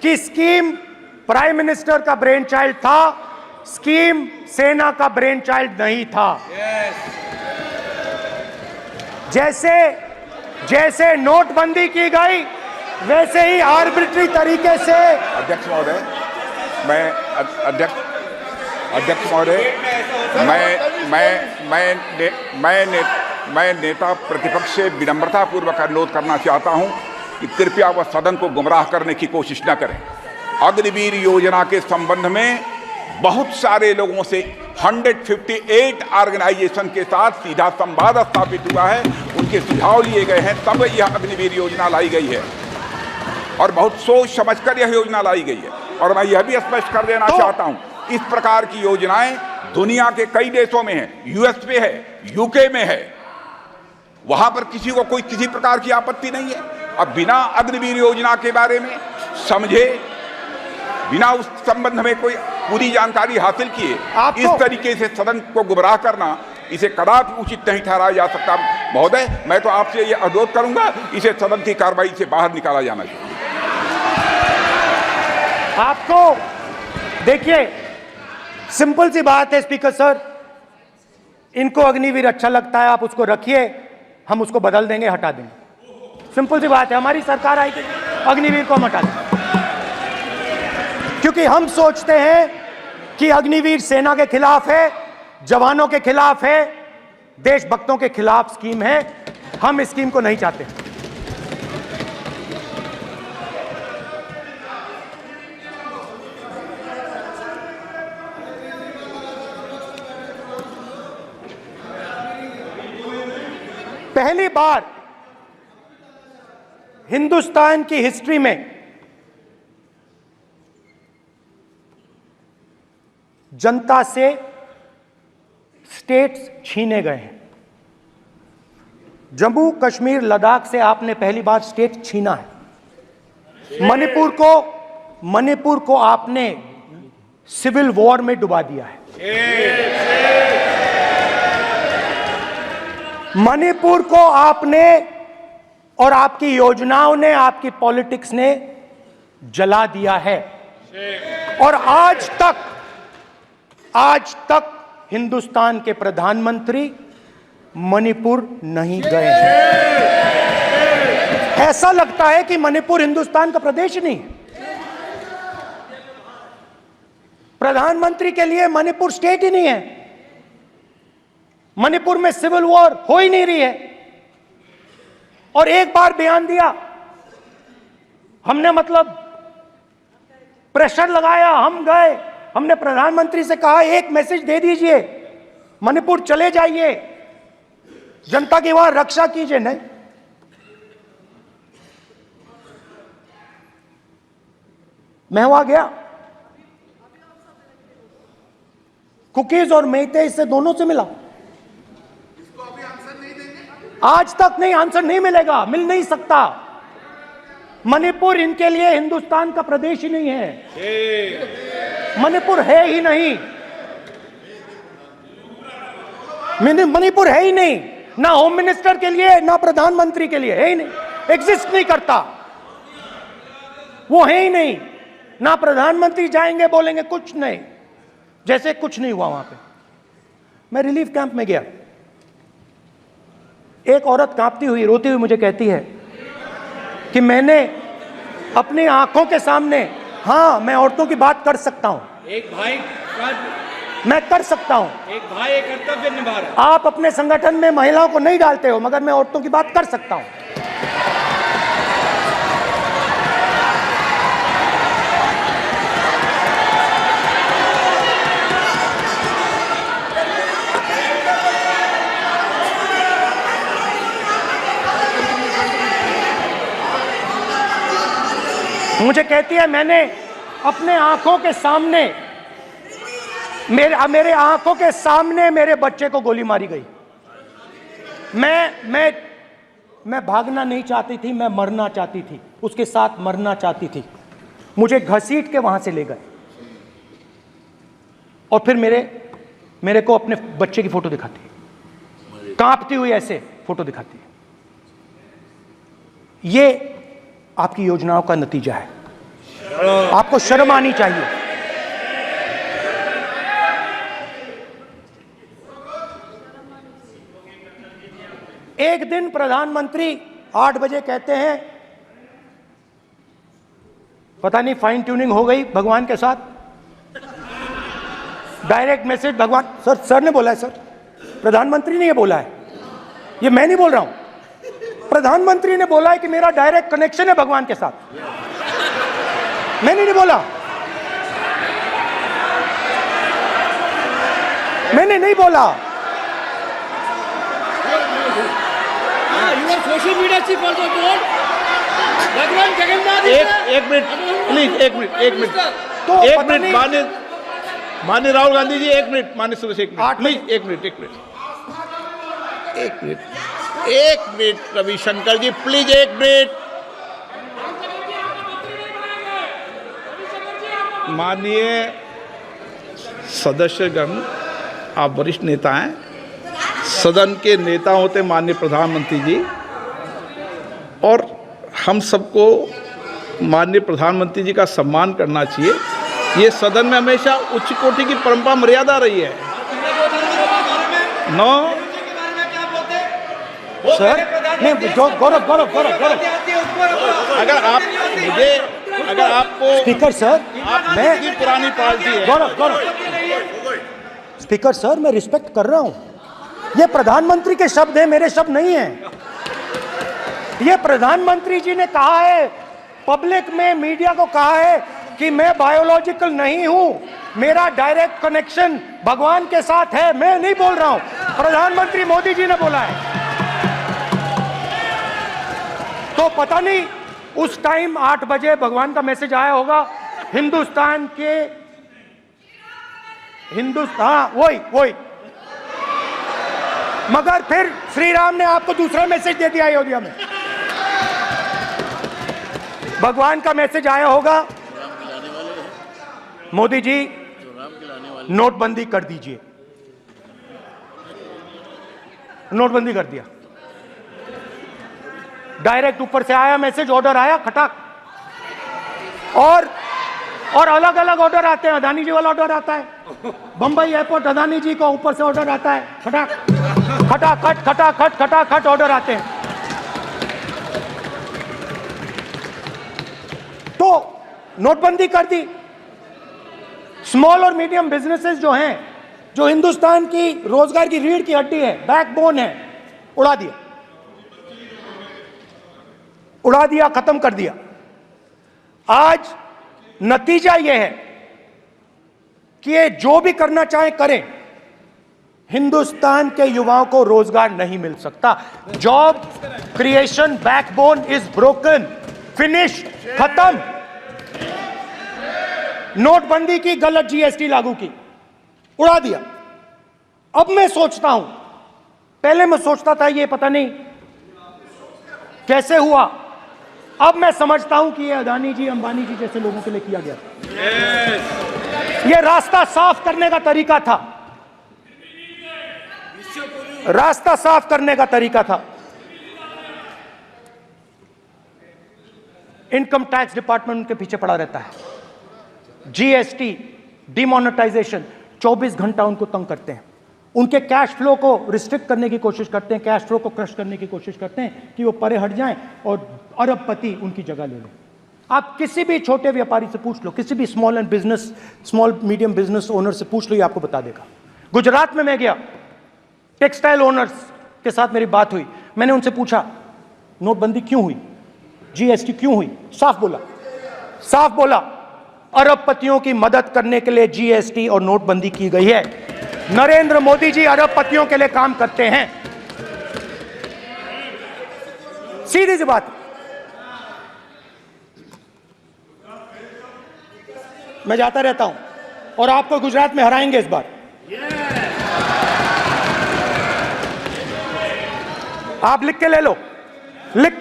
कि स्कीम प्राइम मिनिस्टर का ब्रेन चाइल्ड था, स्कीम सेना का ब्रेन चाइल्ड नहीं था। जैसे नोटबंदी की गई वैसे ही आर्बिट्री तरीके से। अध्यक्ष महोदय, मैं नेता प्रतिपक्ष से विनम्रता पूर्वक अनुरोध करना चाहता हूं कि कृपया वह सदन को गुमराह करने की कोशिश न करें। अग्निवीर योजना के संबंध में बहुत सारे लोगों से 158 ऑर्गेनाइजेशन के साथ सीधा संवाद स्थापित हुआ है, उनके सुझाव लिए गए हैं, तब यह अग्निवीर योजना लाई गई है और बहुत सोच समझकर यह योजना लाई गई है। और मैं यह भी स्पष्ट कर देना चाहता हूं, इस प्रकार की योजनाएं दुनिया के कई देशों में है, यूएस में है, यूके में है, वहां पर किसी को कोई किसी प्रकार की आपत्ति नहीं है। अब बिना अग्निवीर योजना के बारे में समझे, बिना उस संबंध में कोई पूरी जानकारी हासिल किए इस तरीके से सदन को गुमराह करना, इसे कदापि उचित नहीं ठहराया जा सकता। महोदय, मैं तो आपसे ये अनुरोध करूंगा, इसे सदन की कार्रवाई से बाहर निकाला जाना चाहिए। आपको देखिए, सिंपल सी बात है स्पीकर सर, इनको अग्निवीर अच्छा लगता है, आप उसको रखिए, हम उसको बदल देंगे, हटा देंगे। सिंपल सी बात है, हमारी सरकार आएगी, अग्निवीर को हम हटा देंगे, क्योंकि हम सोचते हैं कि अग्निवीर सेना के खिलाफ है, जवानों के खिलाफ है, देशभक्तों के खिलाफ स्कीम है। हम इस स्कीम को नहीं चाहते। पहली बार हिंदुस्तान की हिस्ट्री में जनता से स्टेट्स छीने गए हैं। जम्मू कश्मीर लद्दाख से आपने पहली बार स्टेट छीना है। मणिपुर को आपने सिविल वॉर में डुबा दिया है। मणिपुर को आपने और आपकी योजनाओं ने, आपकी पॉलिटिक्स ने जला दिया है। और आज तक हिंदुस्तान के प्रधानमंत्री मणिपुर नहीं गए हैं। ऐसा लगता है कि मणिपुर हिंदुस्तान का प्रदेश नहीं है। प्रधानमंत्री के लिए मणिपुर स्टेट ही नहीं है। मणिपुर में सिविल वॉर हो ही नहीं रही है। और एक बार बयान दिया हमने, मतलब प्रेशर लगाया, हम गए, हमने प्रधानमंत्री से कहा एक मैसेज दे दीजिए, मणिपुर चले जाइए, जनता की वहां रक्षा कीजिए। नहीं, मैं वहां गया, कुकीज और मेते से दोनों से मिला। आज तक नहीं, आंसर नहीं मिलेगा, मिल नहीं सकता। मणिपुर इनके लिए हिंदुस्तान का प्रदेश ही नहीं है। मणिपुर है ही नहीं, मणिपुर है ही नहीं, ना होम मिनिस्टर के लिए ना प्रधानमंत्री के लिए, है ही नहीं, एग्जिस्ट नहीं करता, वो है ही नहीं। ना प्रधानमंत्री जाएंगे बोलेंगे कुछ नहीं, जैसे कुछ नहीं हुआ वहां पे। मैं रिलीफ कैंप में गया, एक औरत कांपती हुई, रोती हुई मुझे कहती है कि मैंने अपनी आंखों के सामने, हाँ मैं औरतों की बात कर सकता हूं, एक भाई मैं कर सकता हूं, एक भाई एक कर्तव्य निभा रहा है। आप अपने संगठन में महिलाओं को नहीं डालते हो, मगर मैं औरतों की बात कर सकता हूं। मुझे कहती है मैंने अपने आंखों के सामने, मेरे आंखों के सामने मेरे बच्चे को गोली मारी गई। मैं भागना नहीं चाहती थी, मैं मरना चाहती थी, उसके साथ मरना चाहती थी। मुझे घसीट के वहां से ले गए और फिर मेरे को अपने बच्चे की फोटो दिखाती है, कांपती हुई ऐसे फोटो दिखाती है। ये आपकी योजनाओं का नतीजा है। आपको शर्म आनी चाहिए। एक दिन प्रधानमंत्री 8 बजे कहते हैं, पता नहीं फाइन ट्यूनिंग हो गई भगवान के साथ, डायरेक्ट मैसेज भगवान, सर ने बोला है, सर प्रधानमंत्री ने ये बोला है, ये मैं नहीं बोल रहा हूं, प्रधानमंत्री ने बोला है कि मेरा डायरेक्ट कनेक्शन है भगवान के साथ। मैंने नहीं बोला, मैंने नहीं बोला। Social media chief also told भगवान जगन्नाथ। एक मिनट प्लीज, एक मिनट तो एक मिनट माननीय राहुल गांधी जी, एक मिनट, माननीय सदस्य एक मिनट प्लीज, एक मिनट रविशंकर जी प्लीज, एक मिनट। माननीय सदस्यगण, आप वरिष्ठ नेता हैं, सदन के नेता होते माननीय प्रधानमंत्री जी, और हम सबको माननीय प्रधानमंत्री जी का सम्मान करना चाहिए। ये सदन में हमेशा उच्च कोटि की परंपरा मर्यादा रही है। नो सर नहीं, गौरव अगर आपको स्पीकर सर, मैं पुरानी पार्टी है। गौरव स्पीकर सर, मैं रिस्पेक्ट कर रहा हूं। ये प्रधानमंत्री के शब्द हैं, मेरे शब्द नहीं हैं। ये प्रधानमंत्री जी ने कहा है, पब्लिक में, मीडिया को कहा है कि मैं बायोलॉजिकल नहीं हूं, मेरा डायरेक्ट कनेक्शन भगवान के साथ है। मैं नहीं बोल रहा हूं, प्रधानमंत्री मोदी जी ने बोला है। तो पता नहीं उस टाइम 8 बजे भगवान का मैसेज आया होगा, हिंदुस्तान वही मगर फिर श्री राम ने आपको दूसरा मैसेज दे दिया अयोध्या में। भगवान का मैसेज आया होगा, मोदी जी नोटबंदी कर दीजिए। नोटबंदी कर दिया, डायरेक्ट ऊपर से आया मैसेज, ऑर्डर आया खटाक। और अलग अलग ऑर्डर आते हैं। अदानी जी वाला ऑर्डर आता है, बंबई एयरपोर्ट अदानी जी को ऊपर से ऑर्डर आता है, खटाक खटाखट खटाखट खटाखट ऑर्डर आते हैं। तो नोटबंदी कर दी। स्मॉल और मीडियम बिजनेसेस जो हैं, जो हिंदुस्तान की रोजगार की रीढ़ की हड्डी है, बैकबोन है, उड़ा दिया, उड़ा दिया, खत्म कर दिया। आज नतीजा यह है कि ये जो भी करना चाहे करें, हिंदुस्तान के युवाओं को रोजगार नहीं मिल सकता। Job creation backbone is broken, finish, खत्म। नोटबंदी की, गलत जीएसटी लागू की, उड़ा दिया। अब मैं सोचता हूं, पहले मैं सोचता था ये पता नहीं कैसे हुआ, अब मैं समझता हूं कि ये अदानी जी, अंबानी जी जैसे लोगों के लिए किया गया। ये रास्ता साफ करने का तरीका था, रास्ता साफ करने का तरीका था। इनकम टैक्स डिपार्टमेंट उनके पीछे पड़ा रहता है। जीएसटी, डिमोनेटाइजेशन, 24 घंटा उनको तंग करते हैं। उनके कैश फ्लो को रिस्ट्रिक्ट करने की कोशिश करते हैं, कैश फ्लो को क्रश करने की कोशिश करते हैं कि वो परे हट जाएं और अरबपति उनकी जगह ले लें। आप किसी भी छोटे व्यापारी से पूछ लो, किसी भी स्मॉल मीडियम बिजनेस ओनर से पूछ लो, ये आपको बता देगा। गुजरात में मैं गया, टेक्सटाइल ओनर्स के साथ मेरी बात हुई। मैंने उनसे पूछा नोटबंदी क्यों हुई, जीएसटी क्यों हुई? साफ बोला अरबपतियों की मदद करने के लिए जीएसटी और नोटबंदी की गई है। नरेंद्र मोदी जी अरबपतियों के लिए काम करते हैं, सीधी सी बात। मैं जाता रहता हूं और आपको गुजरात में हराएंगे इस बार। आप लिख के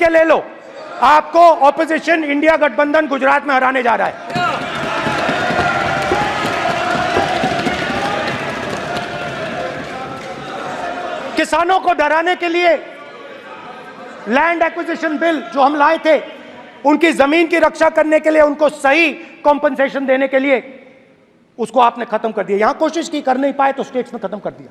ले लो, आपको ऑपोजिशन इंडिया गठबंधन गुजरात में हराने जा रहा है। किसानों को डराने के लिए लैंड एक्विजिशन बिल जो हम लाए थे, उनकी जमीन की रक्षा करने के लिए, उनको सही कॉम्पनसेशन देने के लिए, उसको आपने खत्म कर दिया। यहां कोशिश की, कर नहीं पाए तो स्टेट्स में खत्म कर दिया।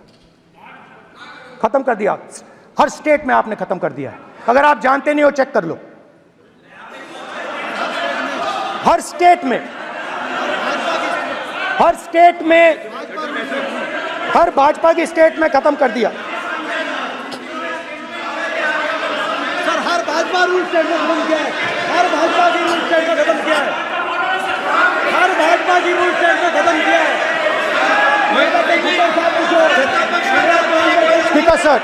हर स्टेट में आपने खत्म कर दिया है। अगर आप जानते नहीं हो चेक कर लो, हर स्टेट में हर भाजपा की स्टेट में खत्म कर दिया। सर हर भाजपा रूल स्टेट में खत्म किया है, हर भाजपा की रूल स्टेट में खत्म किया है, हर भाजपा की रूल स्टेट में खत्म किया है। स्पीकर सर,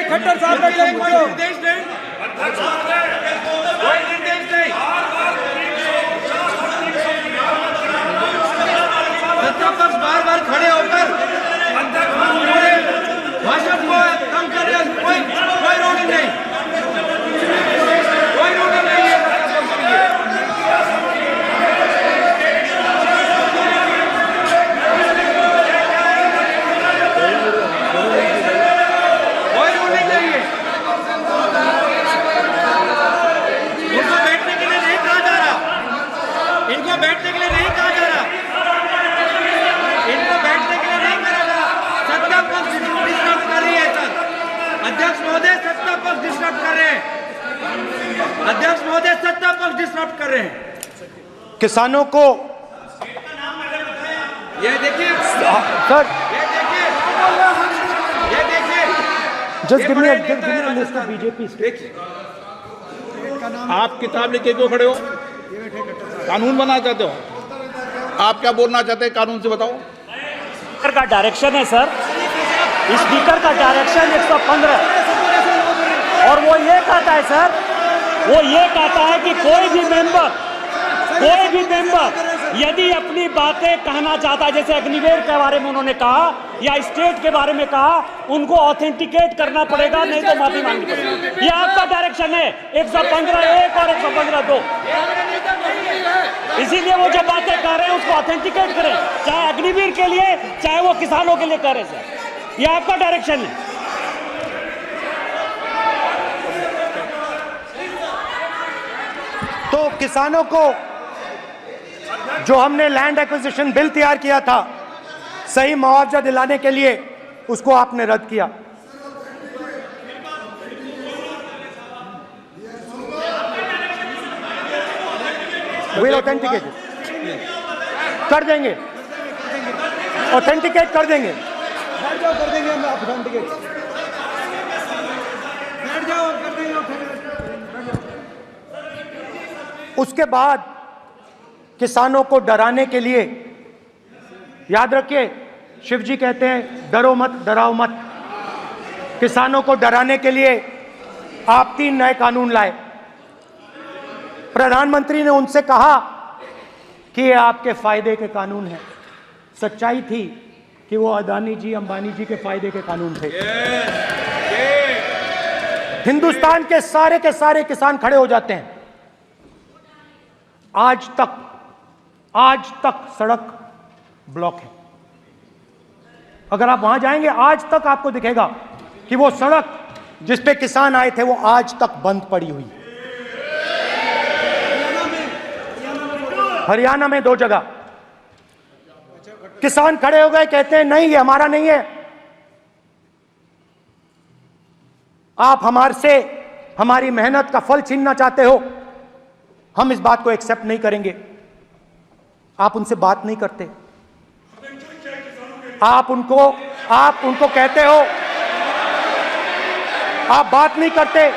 खट्टर साहब का कोई निर्देश नहीं, सत्ता पक्ष बार खड़े होकर भाषण को कम कर रहे हैं। कोई रूलिंग नहीं, कोई रूलिंग नहीं है। बैठने के लिए नहीं कहा जा रहा, इनको बैठने के लिए नहीं कहा जा रहा। सत्ता पक्ष डिस्टर्ब कर रही है सर। अध्यक्ष महोदय सत्ता पक्ष डिस्टर्ब कर रहे हैं, अध्यक्ष महोदय सत्ता पक्ष डिस्टर्ब कर रहे हैं। किसानों को ये देखिए सर, ये देखिए just give me a list of BJP states. आप किताब लेके क्यों खड़े हो? कानून बनाना चाहते हो? आप क्या बोलना चाहते हैं, कानून से बताओ। स्पीकर का डायरेक्शन है सर, स्पीकर का डायरेक्शन 115, और वो ये कहता है सर, वो ये कहता है कि कोई भी मेंबर यदि अपनी बातें कहना चाहता है, जैसे अग्निवीर के बारे में उन्होंने कहा या स्टेट के बारे में कहा, उनको ऑथेंटिकेट करना पड़ेगा, नहीं तो माफी मांगनी पड़ेगी। ये आपका डायरेक्शन है, 115(1) और 115(2). इसीलिए वो जो बातें कर रहे हैं उसको ऑथेंटिकेट करें, चाहे अग्निवीर के लिए चाहे वो किसानों के लिए कर रहे हैं। सर, ये आपका डायरेक्शन है। तो किसानों को जो हमने लैंड एक्विजिशन बिल तैयार किया था सही मुआवजा दिलाने के लिए, उसको आपने रद्द किया। विल ऑथेंटिकेट कर देंगे, ऑथेंटिकेट कर देंगे, बैठ जाओ, कर देंगे हम ऑथेंटिकेट। बैठ जाओ, कर देंगे ऑथेंटिकेट। उसके बाद किसानों को डराने के लिए, याद रखिए शिव जी कहते हैं डरो मत डराओ मत, किसानों को डराने के लिए आप 3 नए कानून लाए। प्रधानमंत्री ने उनसे कहा कि ये आपके फायदे के कानून हैं। सच्चाई थी कि वो अदानी जी अंबानी जी के फायदे के कानून थे। हिंदुस्तान के सारे किसान खड़े हो जाते हैं। आज तक सड़क ब्लॉक है। अगर आप वहां जाएंगे, आज तक आपको दिखेगा कि वो सड़क जिस पे किसान आए थे वो आज तक बंद पड़ी हुई। हरियाणा में 2 जगह किसान खड़े हो गए, कहते हैं नहीं ये हमारा नहीं है, आप हमारी मेहनत का फल छीनना चाहते हो, हम इस बात को एक्सेप्ट नहीं करेंगे। आप उनसे बात नहीं करते, आप उनको कहते हो, आप बात नहीं करते।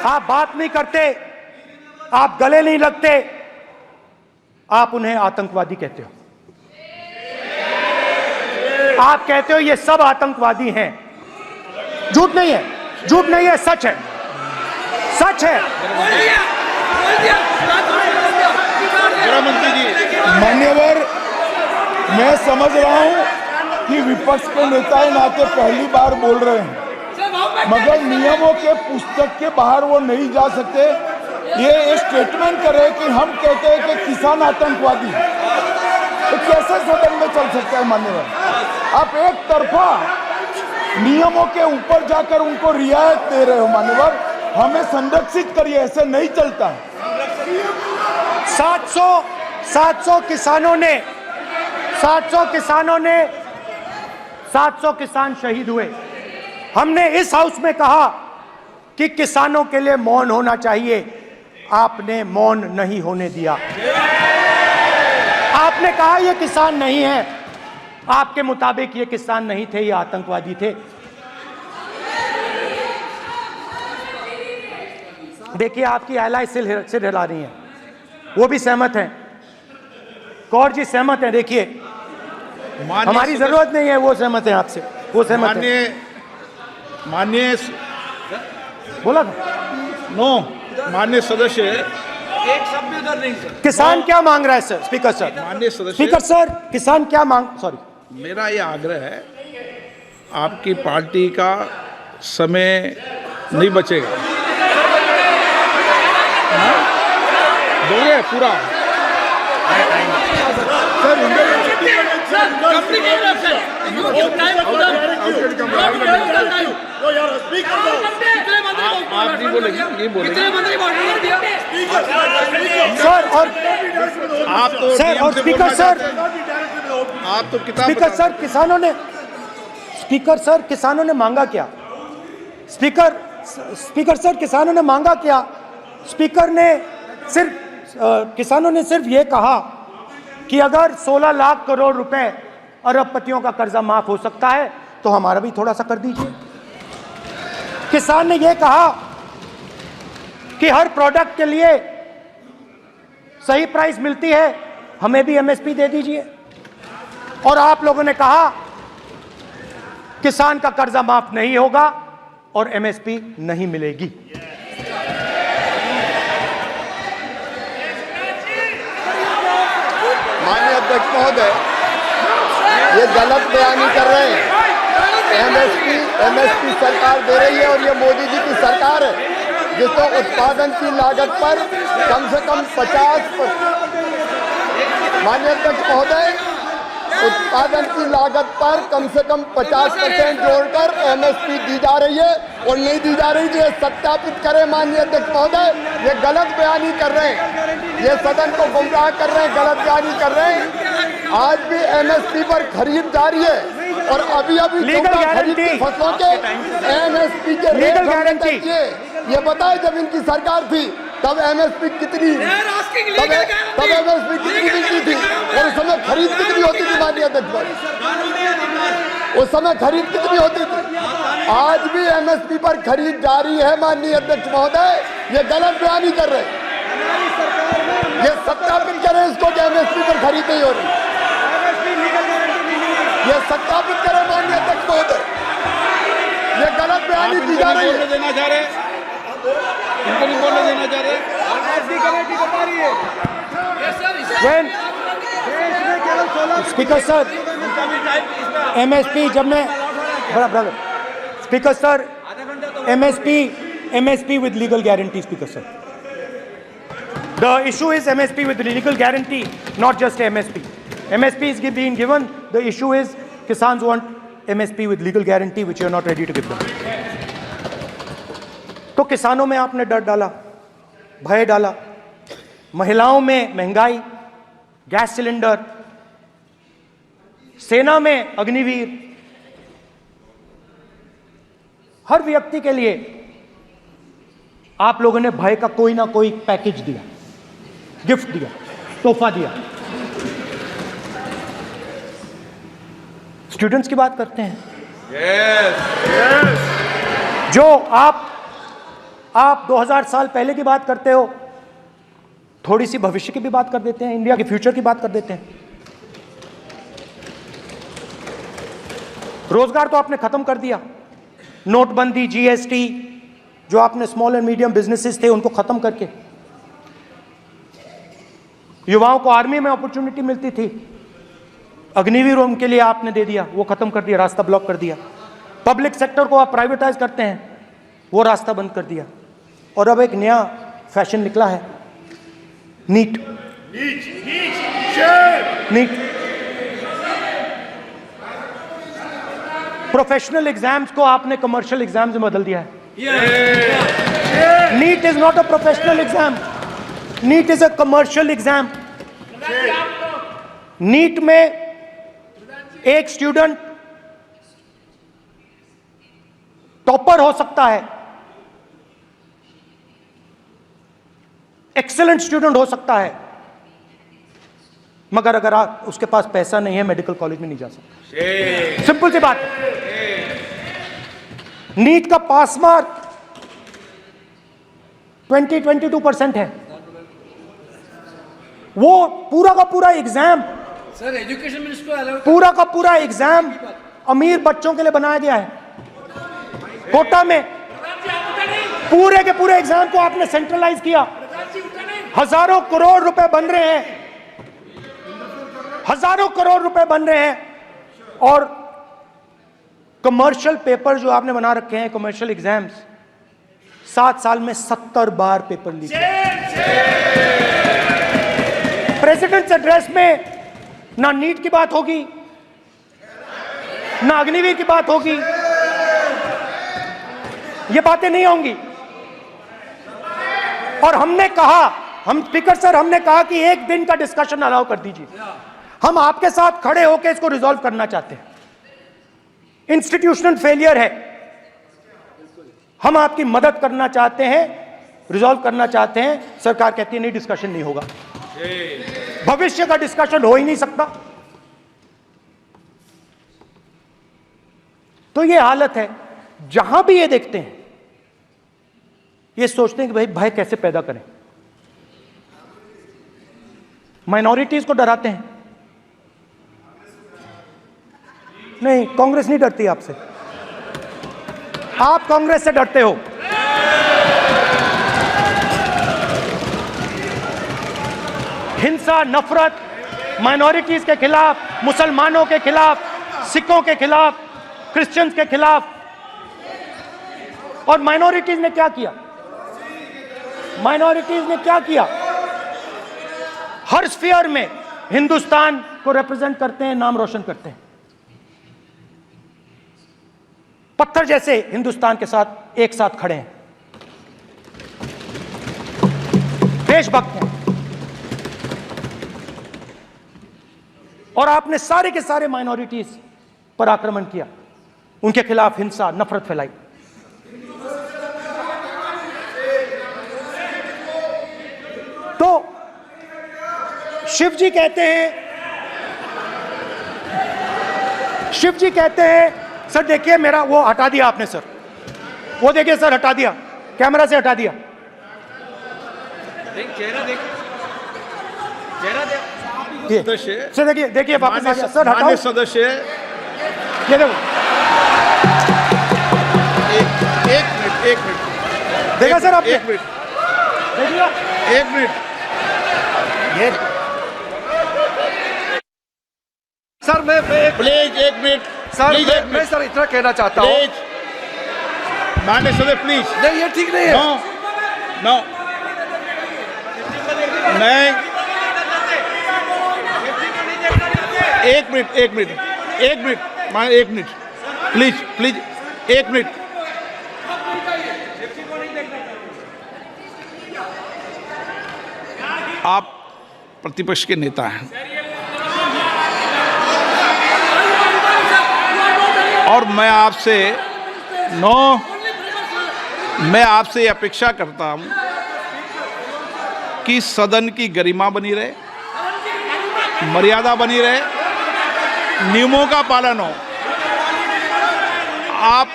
आप बात नहीं करते, आप गले नहीं लगते, आप उन्हें आतंकवादी कहते हो। आप कहते हो ये सब आतंकवादी हैं। झूठ नहीं है, झूठ नहीं है, सच है, सच है। गृहमंत्री जी, मान्यवर, मैं समझ रहा हूं कि विपक्ष के नेता नाते पहली बार बोल रहे हैं, मगर नियमों के पुस्तक के बाहर वो नहीं जा सकते। ये स्टेटमेंट करे कि हम कहते हैं कि किसान आतंकवादी, तो कैसे सदन में चल सकता है मान्यवर? आप एक तरफा नियमों के ऊपर जाकर उनको रियायत दे रहे हो मान्यवर, हमें संरक्षित करिए, ऐसे नहीं चलता। 700 किसान शहीद हुए। हमने इस हाउस में कहा कि किसानों के लिए मौन होना चाहिए, आपने मौन नहीं होने दिया। आपने कहा ये किसान नहीं है, आपके मुताबिक ये किसान नहीं थे, ये आतंकवादी थे। देखिए आपकी एलाय सिर हिला रही हैं, वो भी सहमत हैं, कौर जी सहमत हैं। देखिए हमारी जरूरत नहीं है, वो सहमत हैं आपसे, वो सहमत हैं। माननीय बोला था नो, माननीय सदस्य, एक शब्द उधर नहीं सर। किसान क्या मांग रहा है सर? स्पीकर सर, माननीय सदस्य, स्पीकर सर, किसान क्या मांग, सॉरी, मेरा ये आग्रह है, आपकी पार्टी का समय नहीं बचेगा, दोगे पूरा? आप नहीं बोलेंगे, ये बोलेंगे सर। और आप तो सर, और स्पीकर सर, आप तो किताब स्पीकर सर, किसानों ने मांगा क्या? स्पीकर सर, किसानों ने मांगा क्या? स्पीकर ने सिर्फ किसानों ने सिर्फ ये कहा कि अगर 16 लाख करोड़ रुपए अरबपतियों का कर्जा माफ हो सकता है तो हमारा भी थोड़ा सा कर दीजिए। किसान ने यह कहा कि हर प्रोडक्ट के लिए सही प्राइस मिलती है, हमें भी एमएसपी दे दीजिए। और आप लोगों ने कहा किसान का कर्जा माफ नहीं होगा और एमएसपी नहीं मिलेगी। माननीय अध्यक्ष महोदय, ये गलत बयानी कर रहे हैं। एमएसपी सरकार दे रही है और ये मोदी जी की सरकार है जिसको उत्पादन की लागत पर कम से कम 50%। माननीय अध्यक्ष महोदय, उत्पादन की लागत पर कम से कम 50% जोड़कर एमएसपी दी जा रही है और नहीं दी जा रही। ये सत्यापित करें माननीय अध्यक्ष महोदय, ये गलत बयानी कर रहे हैं, ये सदन को गुमराह कर रहे हैं, गलत बयानी कर रहे हैं। आज भी एमएसपी पर खरीद जारी है और अभी खरीद की फसलों के एमएसपी के रेट हमने तय किए। ये बताए जब इनकी सरकार थी तब एमएसपी कितनी मिलती थी और उस समय खरीद कितनी होती थी माननीय अध्यक्ष? उस समय खरीद कितनी होती थी? आज भी एमएसपी पर खरीद जारी है माननीय अध्यक्ष महोदय, ये गलत बयानी कर रहे हैं। ये सत्यापित करें इसको कि एमएसपी पर खरीद नहीं हो रही। ये सत्यापित करें माननीय अध्यक्ष महोदय, ये गलत बयानी की जा रही है। देना चाह रहे इनको नहीं बोलने देना चाह रहे। स्पीकर सर, एमएसपी जब मैं speaker sir, MSP with legal guarantee. Speaker sir, the issue is MSP with legal guarantee, not just MSP. MSP is being given. The issue is Kisans want MSP with legal guarantee, which you are not ready to give them. तो किसानों में आपने डर डाला, भय डाला, महिलाओं में महंगाई, गैस सिलेंडर, सेना में अग्निवीर, हर व्यक्ति के लिए आप लोगों ने भय का कोई ना कोई पैकेज दिया, गिफ्ट दिया, तोहफा दिया. स्टूडेंट्स की बात करते हैं. जो आप 2000 साल पहले की बात करते हो, थोड़ी सी भविष्य की भी बात कर देते हैं, इंडिया के फ्यूचर की बात कर देते हैं. रोजगार तो आपने खत्म कर दिया. नोटबंदी, जीएसटी, जो आपने स्मॉल एंड मीडियम बिजनेसेस थे उनको खत्म करके, युवाओं को आर्मी में अपॉर्चुनिटी मिलती थी, अग्निवीर उनके लिए आपने दे दिया, वो खत्म कर दिया, रास्ता ब्लॉक कर दिया. पब्लिक सेक्टर को आप प्राइवेटाइज करते हैं, वो रास्ता बंद कर दिया. और अब एक नया फैशन निकला है, नीट. प्रोफेशनल एग्जाम्स को आपने कमर्शियल एग्जाम्स में बदल दिया है. NEET is not a professional exam, NEET is a commercial exam. NEET में एक स्टूडेंट टॉपर हो सकता है, एक्सीलेंट स्टूडेंट हो सकता है, मगर अगर आप उसके पास पैसा नहीं है, मेडिकल कॉलेज में नहीं जा सकता. सिंपल सी बात. नीट का पास मार्क 22% है. वो पूरा का पूरा एग्जाम, सर एजुकेशन मिनिस्टर पूरा का पूरा एग्जाम अमीर बच्चों के लिए बनाया गया है. कोटा में पूरे के पूरे एग्जाम को आपने सेंट्रलाइज किया. हजारों करोड़ रुपए बन रहे हैं, हजारों करोड़ रुपए बन रहे हैं. और कमर्शियल पेपर जो आपने बना रखे हैं, कमर्शियल एग्जाम्स, 7 साल में 70 बार पेपर लीक. प्रेसिडेंट्स एड्रेस में ना नीट की बात होगी, ना अग्निवीर की बात होगी, ये बातें नहीं होंगी. और हमने कहा, हम स्पीकर सर, हमने कहा कि एक दिन का डिस्कशन अलाउ कर दीजिए. हम आपके साथ खड़े होकर इसको रिजॉल्व करना चाहते हैं. इंस्टीट्यूशनल फेलियर है, हम आपकी मदद करना चाहते हैं, रिजॉल्व करना चाहते हैं. सरकार कहती है नहीं, डिस्कशन नहीं होगा. भविष्य का डिस्कशन हो ही नहीं सकता. तो ये हालत है. जहां भी ये देखते हैं, ये सोचते हैं कि भाई भय कैसे पैदा करें. माइनॉरिटीज को डराते हैं. नहीं, कांग्रेस नहीं डरती आपसे. आप कांग्रेस से डरते हो। हिंसा, नफरत, माइनॉरिटीज के खिलाफ, मुसलमानों के खिलाफ, सिखों के खिलाफ, क्रिश्चियंस के खिलाफ। और माइनॉरिटीज ने क्या किया? माइनॉरिटीज ने क्या किया? हर स्फीयर में हिंदुस्तान को रिप्रेजेंट करते हैं, नाम रोशन करते हैं। पत्थर जैसे हिंदुस्तान के साथ एक साथ खड़े हैं, देशभक्त हैं। और आपने सारे के सारे माइनॉरिटीज पर आक्रमण किया, उनके खिलाफ हिंसा, नफरत फैलाई। तो शिव जी कहते हैं, सर देखिए मेरा वो हटा दिया आपने सर, वो देखिए सर हटा दिया, कैमरा से हटा दिया। चेहरा देख, चेहरा देख। सदस्य सर देखिए वापस आ गया सर, हटाओ। माननीय सदस्य, ये देखो, एक मिनट देखा सर आपने? एक मिनट, देखिए, एक मिनट। ये सर मैं प्लीज एक मिनट सर प्लीज, एक मैं मिनट सर इतना कहना चाहता हूँ। प्लीज माननीय सदस्य प्लीज। नहीं ये ठीक नहीं है। नो नो नहीं, एक मिनट मान, एक मिनट प्लीज एक मिनट। आप प्रतिपक्ष के नेता हैं और मैं आपसे अपेक्षा करता हूं कि सदन की गरिमा बनी रहे, मर्यादा बनी रहे, नियमों का पालन हो। आप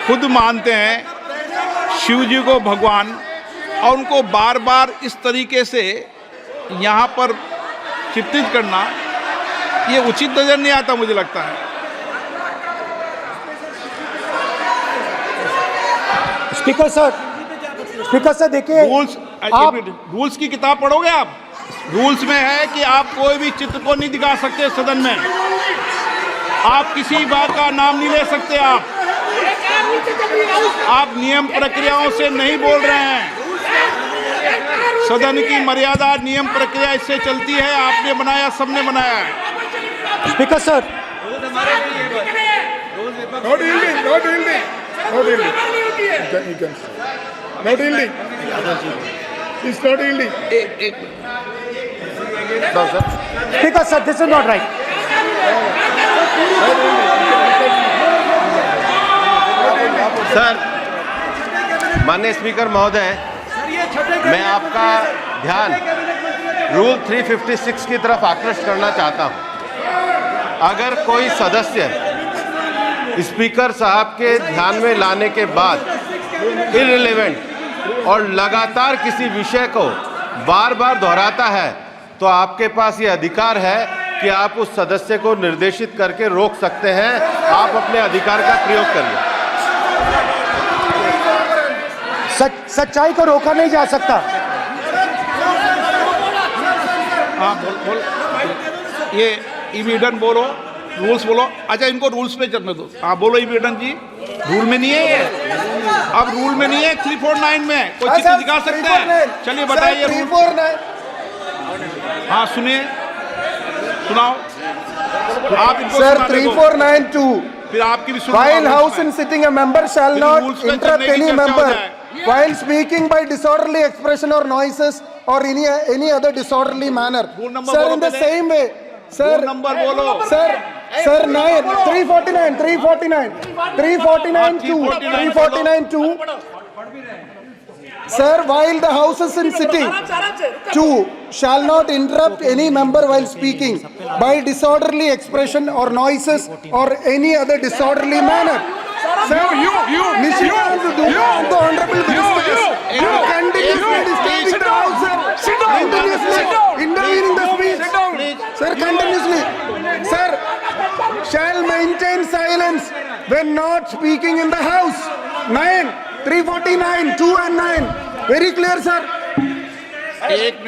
खुद मानते हैं शिव जी को भगवान, और उनको बार बार इस तरीके से यहाँ पर चित्रित करना ये उचित नजर नहीं आता, मुझे लगता है। स्पीकर सर देखिए, रूल्स की किताब पढ़ोगे आप? रूल्स में है कि आप कोई भी चित्र को नहीं दिखा सकते सदन में, आप किसी बात का नाम नहीं ले सकते, आप नियम प्रक्रियाओं से नहीं बोल रहे हैं। सदन की मर्यादा, नियम प्रक्रिया इससे चलती है, आपने बनाया, सबने बनाया है। Speaker sir, speaker sir, this is not right. Sir, माननीय स्पीकर महोदय, मैं आपका ध्यान रूल 356 की तरफ आकृष्ट करना चाहता हूं। अगर कोई सदस्य स्पीकर साहब के ध्यान में लाने के बाद इररिलेवेंट और लगातार किसी विषय को बार बार दोहराता है, तो आपके पास ये अधिकार है कि आप उस सदस्य को निर्देशित करके रोक सकते हैं। आप अपने अधिकार का प्रयोग करिए। सच्चाई को रोका नहीं जा सकता। हाँ बोल ये इविडेंट बोलो, रूल्स बोलो। अच्छा इनको रूल्स पे चलने दो। हाँ बोलो इविडेंट जी, रूल में नहीं है ये, अब रूल में नहीं है। 349 में कोई चित्र दिखा सकते हैं? चलिए बताइए। 349 हाँ सुनिए, सुनाओ आप इनको। सर 3492 फिर आपकी भी सुनो। While house in sitting, a member shall not interrupt any member while speaking by disorderly expression or noises or any other disorderly manner. Sir, in the same way, sir. Number बोलो। Sir 349 Sir, while the house is in sitting, 2 shall not interrupt any member while speaking by disorderly expression or noises or any other disorderly manner. Sir, Nishikant Duma and the Honorable Ministers are continuously disturbing the house, sir. Continuously intervening the speech. Sir, continuously. Sir, shall maintain silence when not speaking in the house. 9, 349, 2 and 9. Very clear, sir. एक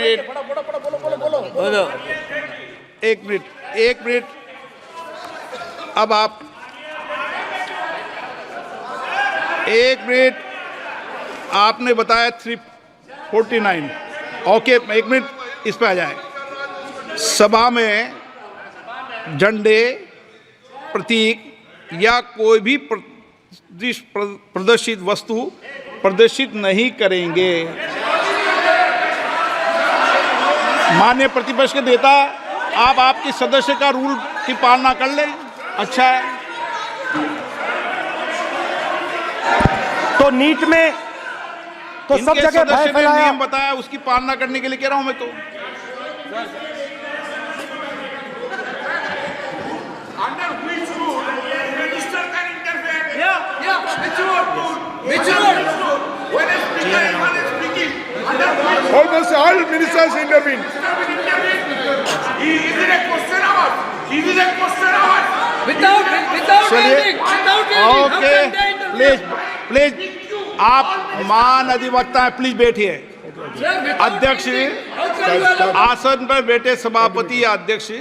minute. अब आप एक minute, आपने बताया 349। Okay, एक minute इस पे आ जाए। सभा में झंडे, प्रतीक या कोई भी प्रदर्शित वस्तु प्रदर्शित नहीं करेंगे। माननीय प्रतिपक्ष के नेता, आप आपकी सदस्य का रूल की पालना कर लें, अच्छा है। तो नीट में तो सब इनके जगह भय सदस्य ने फैलाया। नियम बताया, उसकी पालना करने के लिए कह रहा हूं मैं तो। Almost all ministers intervene. Okay, please आप मान अधिवक्ता हैं, प्लीज बैठिए। अध्यक्ष, आसन पर बैठे सभापति या अध्यक्ष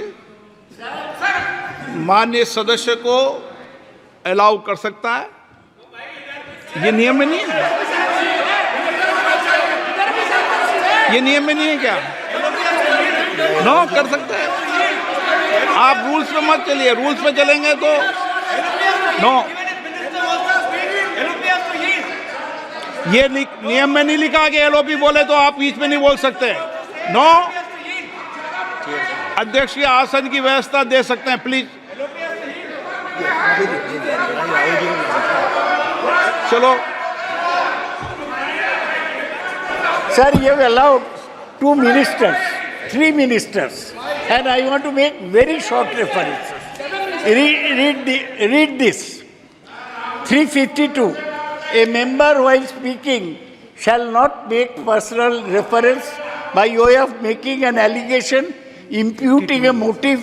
माननीय सदस्य को अलाउ कर सकता है, ये नियम में नहीं है। ये नियम में नहीं है क्या? नो, कर सकते हैं। आप रूल्स पे मत चलिए, रूल्स पे चलेंगे तो नो। ये नियम में नहीं लिखा कि एलओपी बोले तो आप बीच में नहीं बोल सकते। नो, अध्यक्ष के आसन की व्यवस्था दे सकते हैं, प्लीज। चलो Sir, you have allowed 2 ministers, 3 ministers, and I want to make very short references. Read this. 352. A member while speaking shall not make personal reference by way of making an allegation, imputing a motive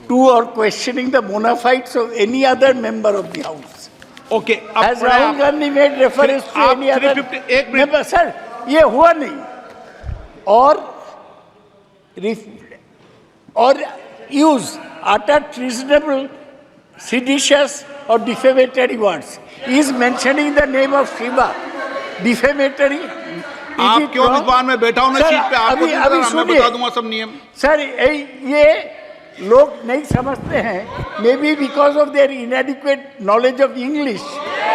to or questioning the bona fides of any other member of the House. Okay, Has Rahul Gandhi made reference to any other 351 member? Sir, ये हुआ नहीं। और use utter treasonable, seditious or defamatory words. He is mentioning the name of Shiva. Defamatory. आप क्यों इस बार में बैठा हूं ना सीट पे? आपको मैं बता दूंगा सब नियम। सर, ये लोग नहीं समझते हैं। May be because of their इनएडिक्वेट knowledge of English,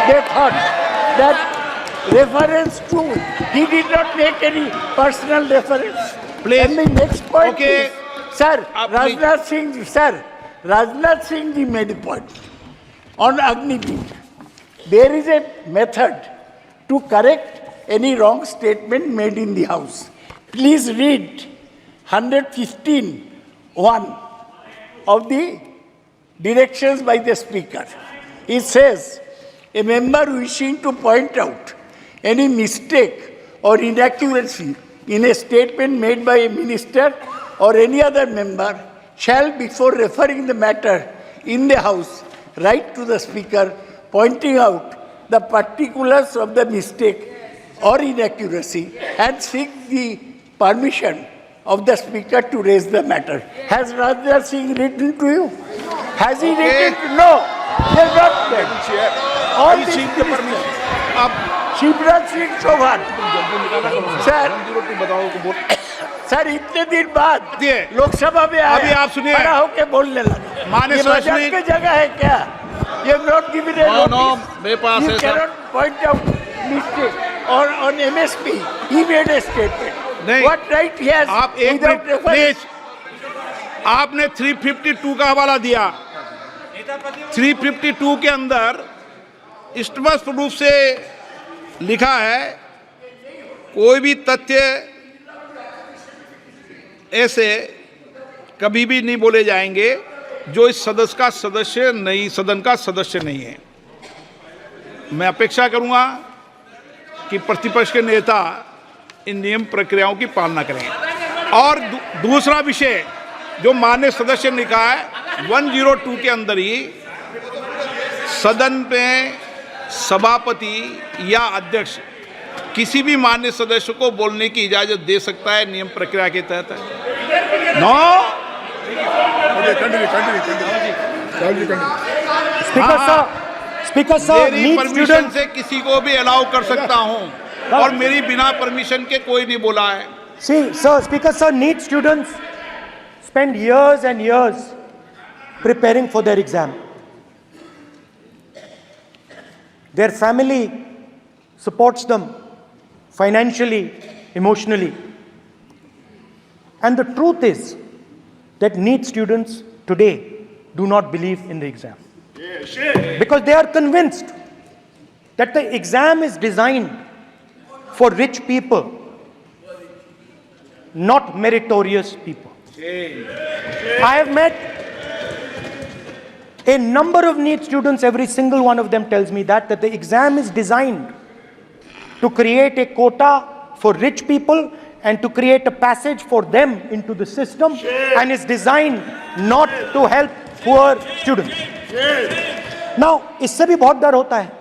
they thought that reference to, he did not make any personal reference. Please. And the next point Okay. is, sir, Rajnath Singh ji made a point on Agniveer. There is a method to correct any wrong statement made in the House. Please read 115(1) of the directions by the Speaker. It says, a member wishing to point out any mistake or inaccuracy in a statement made by a minister or any other member shall, before referring the matter in the House, write to the Speaker pointing out the particulars of the mistake or inaccuracy and seek the permission of the Speaker to raise the matter. Has Rajnath Singh written to you? Has he written to you? No, he has not written. All these ministers. Shivraj Singh Chouhan sir इतने दिन बाद लोकसभा में अभी आप सुनिए, खड़ा होकर बोलने लगा। माननीय मजाक की जगह है क्या? ये नॉट गिवन ए नोटिस। मेरे पास है सर। पॉइंट आउट मिस्टेक और on MSP he made a statement. नहीं, व्हाट राइट ही हैज? आप एक मिनट प्लीज। आपने 352 का हवाला दिया। 352 के अंदर स्पष्ट रूप से लिखा है, कोई भी तथ्य ऐसे कभी भी नहीं बोले जाएंगे जो इस सदन का सदस्य नहीं है। मैं अपेक्षा करूंगा कि प्रतिपक्ष के नेता इन नियम प्रक्रियाओं की पालना करें। और दूसरा विषय जो माननीय सदस्य ने कहा है 102 के अंदर ही सदन में सभापति या अध्यक्ष किसी भी माननीय सदस्य को बोलने की इजाजत दे सकता है, नियम प्रक्रिया के तहत है। नो स्पीकर सर मेरी परमिशन से किसी को भी अलाउ कर सकता हूं और मेरी बिना परमिशन के कोई नहीं बोला है। See, sir, Speaker sir, NEET students spend years and years preparing for their exam. Their family supports them financially, emotionally. And the truth is that NEET students today do not believe in the exam. Because they are convinced that the exam is designed for rich people, not meritorious people. I have met a number of NEET students, every single one of them tells me that the exam is designed to create a quota for rich people and to create a passage for them into the system, and is designed not to help poor students. Now, इससे भी बहुत डर होता है।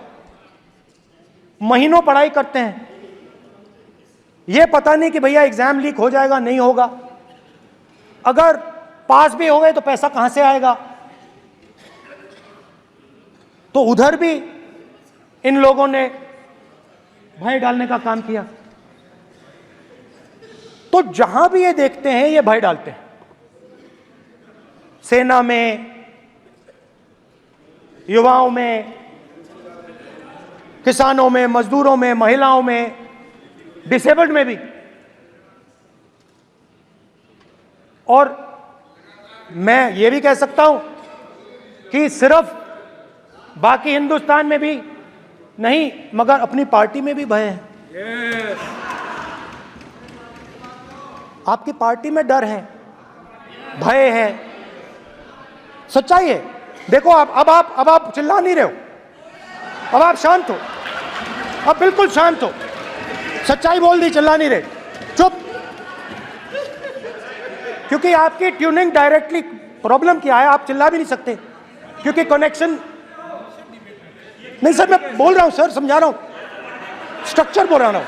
महीनों पढ़ाई करते हैं, ये पता नहीं कि भैया एग्जाम लीक हो जाएगा नहीं होगा, अगर पास भी हो गए तो पैसा कहां से आएगा। तो उधर भी इन लोगों ने भय डालने का काम किया। तो जहां भी ये देखते हैं ये भय डालते हैं। सेना में, युवाओं में, किसानों में, मजदूरों में, महिलाओं में, डिसेबल्ड में भी। और मैं ये भी कह सकता हूं कि सिर्फ बाकी हिंदुस्तान में भी नहीं, मगर अपनी पार्टी में भी भय है। आपकी पार्टी में डर है, भय है, सच्चाई है। देखो अब आप चिल्ला नहीं रहे हो, अब आप शांत हो, अब बिल्कुल शांत हो। सच्चाई बोल दी, चिल्ला नहीं रहे, चुप। क्योंकि आपकी ट्यूनिंग डायरेक्टली, प्रॉब्लम क्या है, आप चिल्ला भी नहीं सकते क्योंकि कनेक्शन नहीं। सर मैं बोल रहा हूं, सर समझा रहा हूं, स्ट्रक्चर बोल रहा हूं।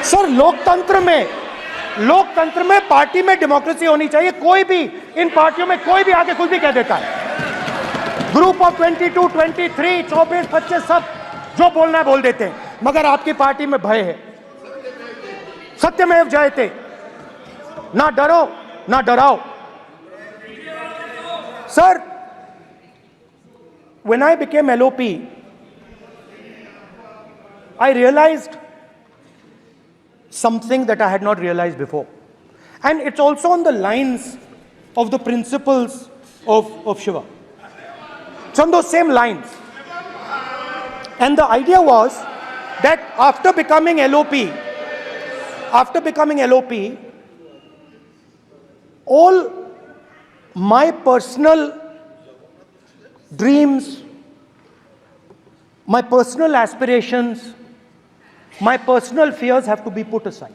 सर लोकतंत्र में पार्टी में डेमोक्रेसी होनी चाहिए। कोई भी इन पार्टियों में कोई भी आके कुछ भी कह देता है। ग्रुप ऑफ 22, 23, 24, 25 सब जो बोलना है बोल देते हैं, मगर आपकी पार्टी में भय है। सत्यमेव जयते, ना डरो ना डराओ। Sir, when I became LOP, I realized something that I had not realized before. And it's also on the lines of the principles of Shiva. It's on those same lines. And the idea was that after becoming LOP, all my personal dreams, my personal aspirations, my personal fears have to be put aside.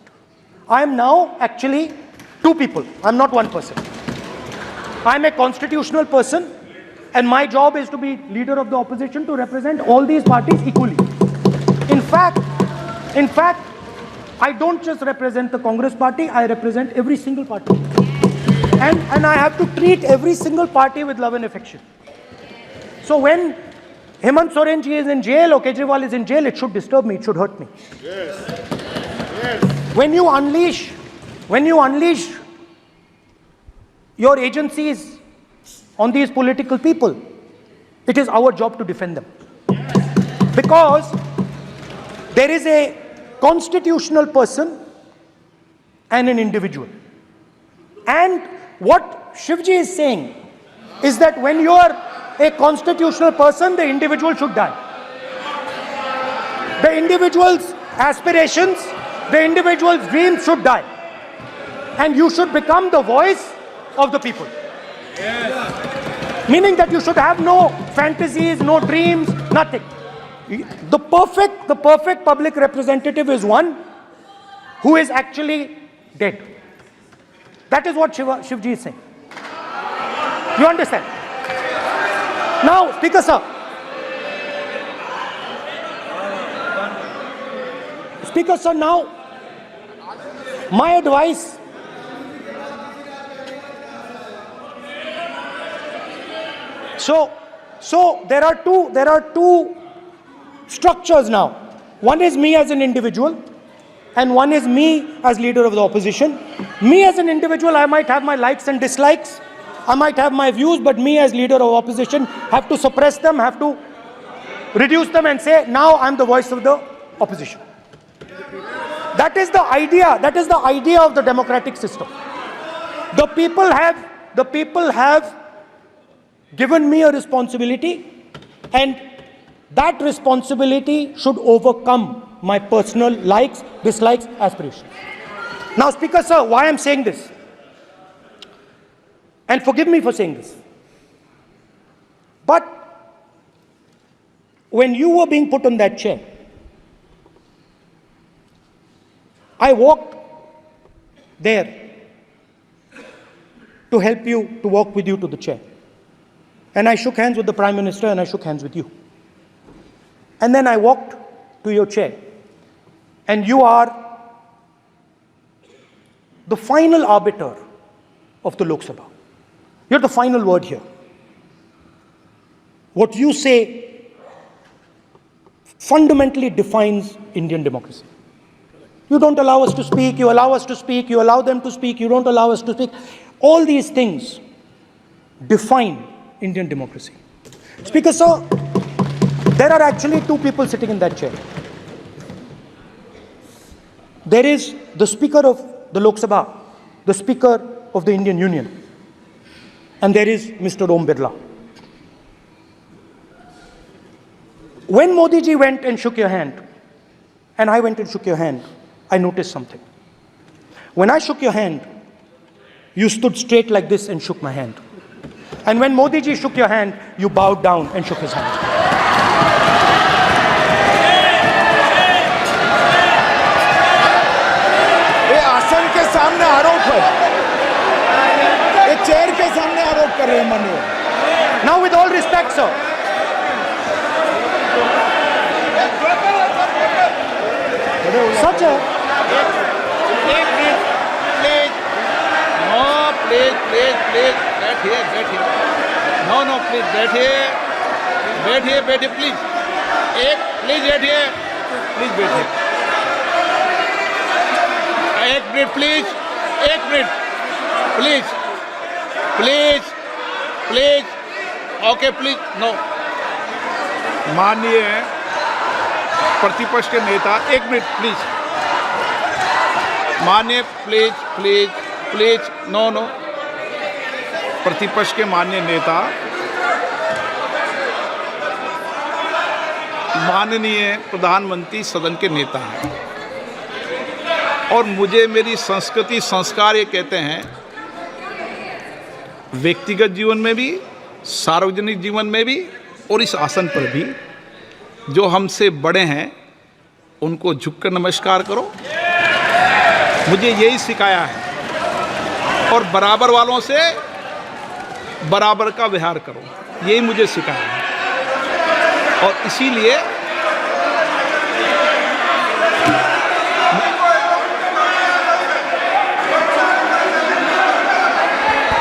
I am now actually two people. I'm not one person. I'm a constitutional person, and my job is to be leader of the opposition, to represent all these parties equally. In fact, I don't just represent the Congress party, I represent every single party. And I have to treat every single party with love and affection. So when Hemant Soren ji is in jail or Kejriwal is in jail, it should disturb me, it should hurt me. Yes. When you unleash your agencies on these political people, it is our job to defend them. Because there is a constitutional person and an individual. And what Shivji is saying is that when you are a constitutional person, the individual should die. The individual's aspirations, the individual's dreams should die. And you should become the voice of the people. Yes. Meaning that you should have no fantasies, no dreams, nothing. The perfect public representative is one who is actually dead. That is what Shivji is saying. You understand? Now, Speaker sir. Speaker sir, now, my advice. So there are two structures now. One is me as an individual, and one is me as leader of the opposition. Me as an individual, I might have my likes and dislikes, I might have my views, but me as leader of opposition have to suppress them, have to reduce them and say, now I'm the voice of the opposition. That is the idea. That is the idea of the democratic system. The people have given me a responsibility, and that responsibility should overcome my personal likes, dislikes, aspirations. Now, Speaker sir, why I'm saying this, and forgive me for saying this, but when you were being put on that chair, I walked there to help you, to walk with you to the chair. And I shook hands with the Prime Minister, and I shook hands with you. And then I walked to your chair. And you are the final arbiter of the Lok Sabha. You're the final word here. What you say fundamentally defines Indian democracy. You don't allow us to speak, you allow us to speak, you allow them to speak, you don't allow us to speak. All these things define Indian democracy. Speaker sir, there are actually two people sitting in that chair. There is the Speaker of the Lok Sabha, the Speaker of the Indian Union, and there is Mr. Om Birla. When Modi ji went and shook your hand, and I went and shook your hand, I noticed something. When I shook your hand, you stood straight like this and shook my hand. And when Modi ji shook your hand, you bowed down and shook his hand. ये आसन के सामने आरोप है, ये chair के सामने आरोप कर रहे हैं माननीय। Now, with all respect, sir. Such a please बैठिए नो प्लीज बैठिए प्लीज बैठिए एक minute please okay please no. माननीय प्रतिपक्ष के नेता, एक मिनट प्लीज, माननीय प्लीज नो। प्रतिपक्ष के माननीय नेता, माननीय प्रधानमंत्री सदन के नेता हैं, और मुझे मेरी संस्कृति संस्कार ये कहते हैं, व्यक्तिगत जीवन में भी, सार्वजनिक जीवन में भी, और इस आसन पर भी, जो हमसे बड़े हैं उनको झुककर नमस्कार करो। मुझे यही सिखाया है, और बराबर वालों से बराबर का व्यवहार करो, यही मुझे सिखाया है। और इसीलिए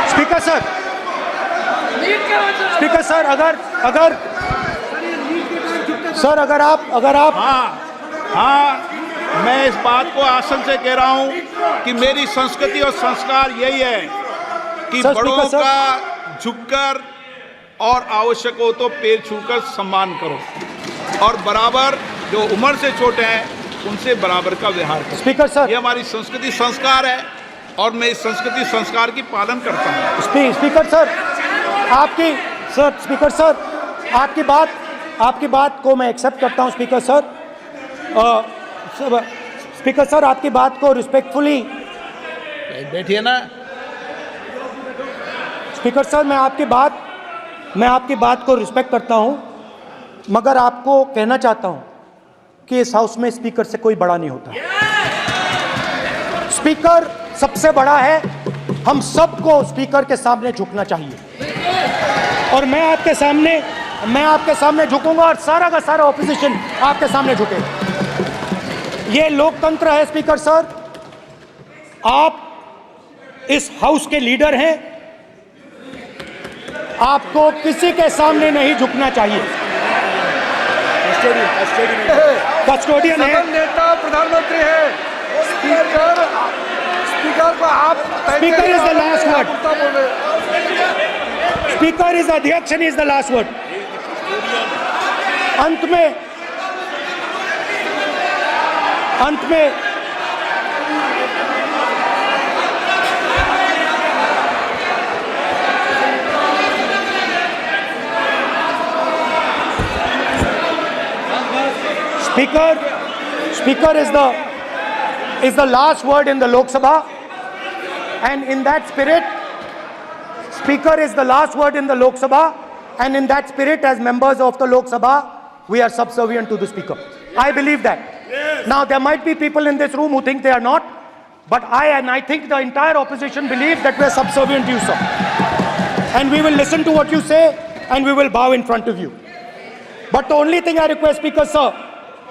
स्पीकर सर, अगर आप हाँ, मैं इस बात को आसन से कह रहा हूं कि मेरी संस्कृति और संस्कार यही है कि बड़ों का झुककर और आवश्यक हो तो पैर छूकर सम्मान करो, और बराबर जो उम्र से छोटे हैं उनसे बराबर का व्यवहार करो। स्पीकर सर, ये हमारी संस्कृति संस्कार है, और मैं इस संस्कृति संस्कार की पालन करता हूँ। स्पीकर सर, आपकी बात को मैं एक्सेप्ट करता हूँ। स्पीकर सर, आपकी बात को रिस्पेक्टफुली बैठिए ना। स्पीकर सर, मैं आपकी बात को रिस्पेक्ट करता हूँ, मगर आपको कहना चाहता हूँ कि इस हाउस में स्पीकर से कोई बड़ा नहीं होता। स्पीकर सबसे बड़ा है, हम सबको स्पीकर के सामने झुकना चाहिए और मैं आपके सामने झुकूंगा और सारा का सारा ऑपोजिशन आपके सामने झुकेगा। ये लोकतंत्र है स्पीकर सर, आप इस हाउस के लीडर हैं, आपको किसी के सामने नहीं झुकना चाहिए। कस्टोडियन है, सदन नेता प्रधानमंत्री है, स्पीकर को आप speaker is the last word, speaker is अध्यक्ष and is the last word. अंत में Speaker is the last word in the Lok Sabha, and in that spirit, Speaker is the last word in the Lok Sabha, and in that spirit, as members of the Lok Sabha, we are subservient to the Speaker. I believe that. Yes. Now, there might be people in this room who think they are not, but I think the entire opposition believes that we are subservient to you, sir. And we will listen to what you say, and we will bow in front of you. But the only thing I request, Speaker, sir,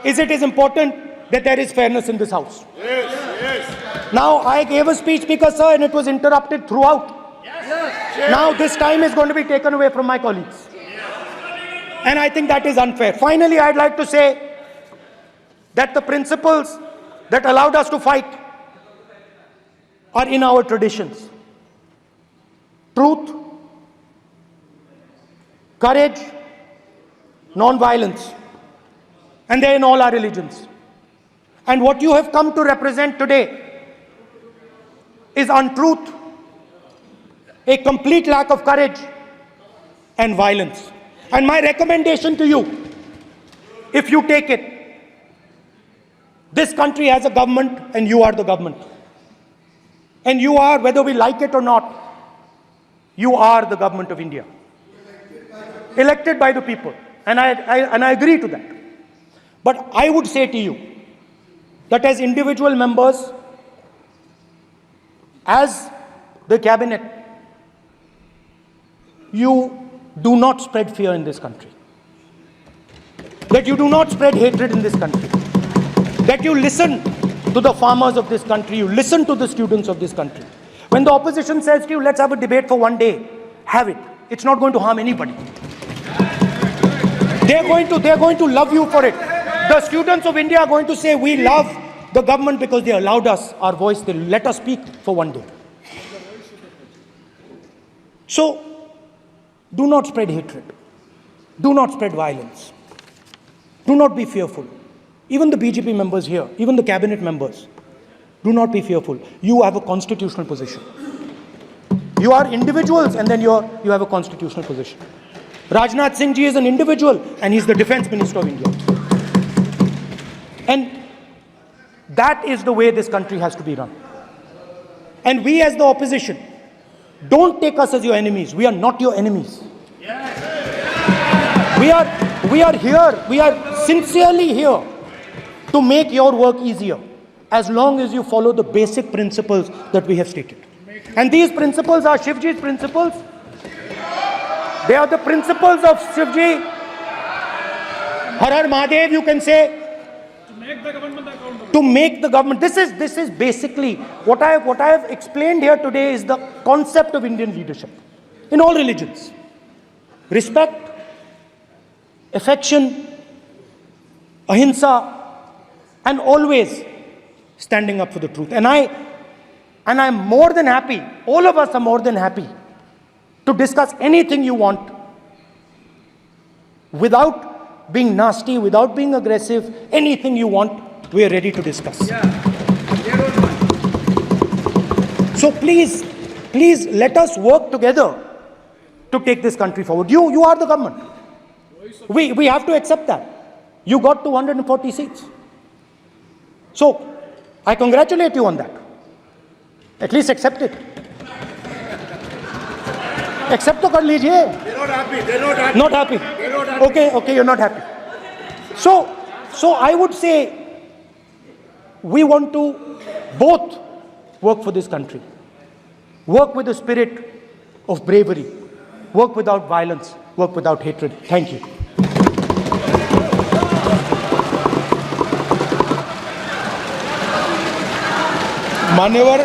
is it is important that there is fairness in this house. Yes, yes. Now, I gave a speech, Speaker, sir, and it was interrupted throughout. Yes. Yes. Now, this time is going to be taken away from my colleagues. Yes. And I think that is unfair. Finally, I'd like to say that the principles that allowed us to fight are in our traditions. Truth, courage, non-violence. And they're in all our religions. And what you have come to represent today is untruth, a complete lack of courage, and violence. And my recommendation to you, if you take it, this country has a government and you are the government. And you are, whether we like it or not, you are the government of India. Elected by the people. And I agree to that. But I would say to you that as individual members, as the cabinet, you do not spread fear in this country. That you do not spread hatred in this country. That you listen to the farmers of this country, you listen to the students of this country. When the opposition says to you, let's have a debate for one day, have it. It's not going to harm anybody. They're going to love you for it. The students of India are going to say, we love the government because they allowed us our voice, they let us speak for one day. So, do not spread hatred. Do not spread violence. Do not be fearful. Even the BJP members here, even the cabinet members, do not be fearful. You have a constitutional position. You are individuals and then you have a constitutional position. Rajnath Singh ji is an individual and he's the Defense Minister of India. And that is the way this country has to be run. And we as the opposition, don't take us as your enemies. We are not your enemies. We are here, we are sincerely here to make your work easier as long as you follow the basic principles that we have stated. And these principles are Shivji's principles. They are the principles of Shivji. Har Har Mahadev, you can say, to make the government. This is basically what I have explained here today is the concept of Indian leadership in all religions. Respect, affection, ahimsa, and always standing up for the truth. And I'm more than happy, all of us are more than happy to discuss anything you want without being nasty, without being aggressive, anything you want, we are ready to discuss. So please let us work together to take this country forward. You are the government. We have to accept that. You got 240 seats. So I congratulate you on that. At least accept it. Accept to kar lijiye. They're not happy. Not happy. Okay, you're not happy. So I would say we want to both work for this country. Work with the spirit of bravery. Work without violence. Work without hatred. Thank you. मान्यवर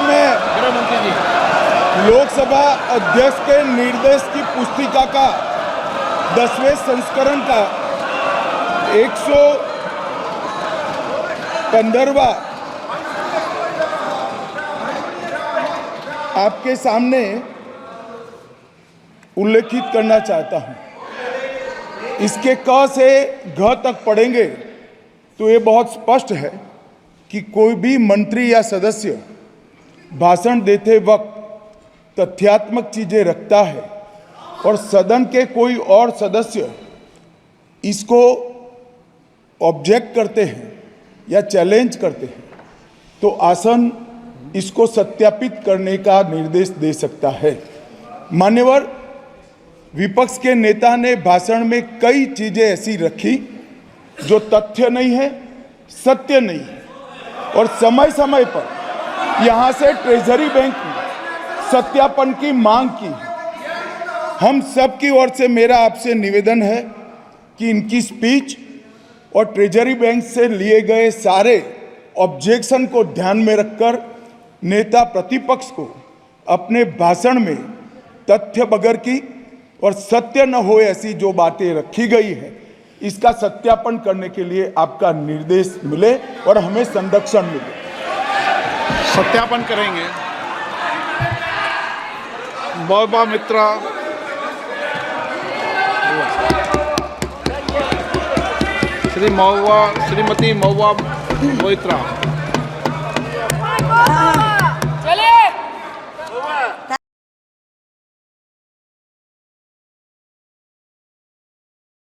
में लोकसभा अध्यक्ष के निर्देश की पुस्तिका का 10वें संस्करण का 115वां आपके सामने उल्लेखित करना चाहता हूं। इसके क से घ तक पढ़ेंगे तो ये बहुत स्पष्ट है कि कोई भी मंत्री या सदस्य भाषण देते वक्त तथ्यात्मक चीजें रखता है और सदन के कोई और सदस्य इसको ऑब्जेक्ट करते हैं या चैलेंज करते हैं तो आसन इसको सत्यापित करने का निर्देश दे सकता है। मान्यवर, विपक्ष के नेता ने भाषण में कई चीजें ऐसी रखी जो तथ्य नहीं है, सत्य नहीं है और समय समय पर यहां से ट्रेजरी बैंक में सत्यापन की मांग की। हम सब की ओर से मेरा आपसे निवेदन है कि इनकी स्पीच और ट्रेजरी बैंक से लिए गए सारे ऑब्जेक्शन को ध्यान में रखकर नेता प्रतिपक्ष को अपने भाषण में तथ्य बगैर की और सत्य न हो ऐसी जो बातें रखी गई है इसका सत्यापन करने के लिए आपका निर्देश मिले और हमें संरक्षण मिले। सत्यापन करेंगे। महुआ मित्रा, श्रीमती महुआ मोइत्रा।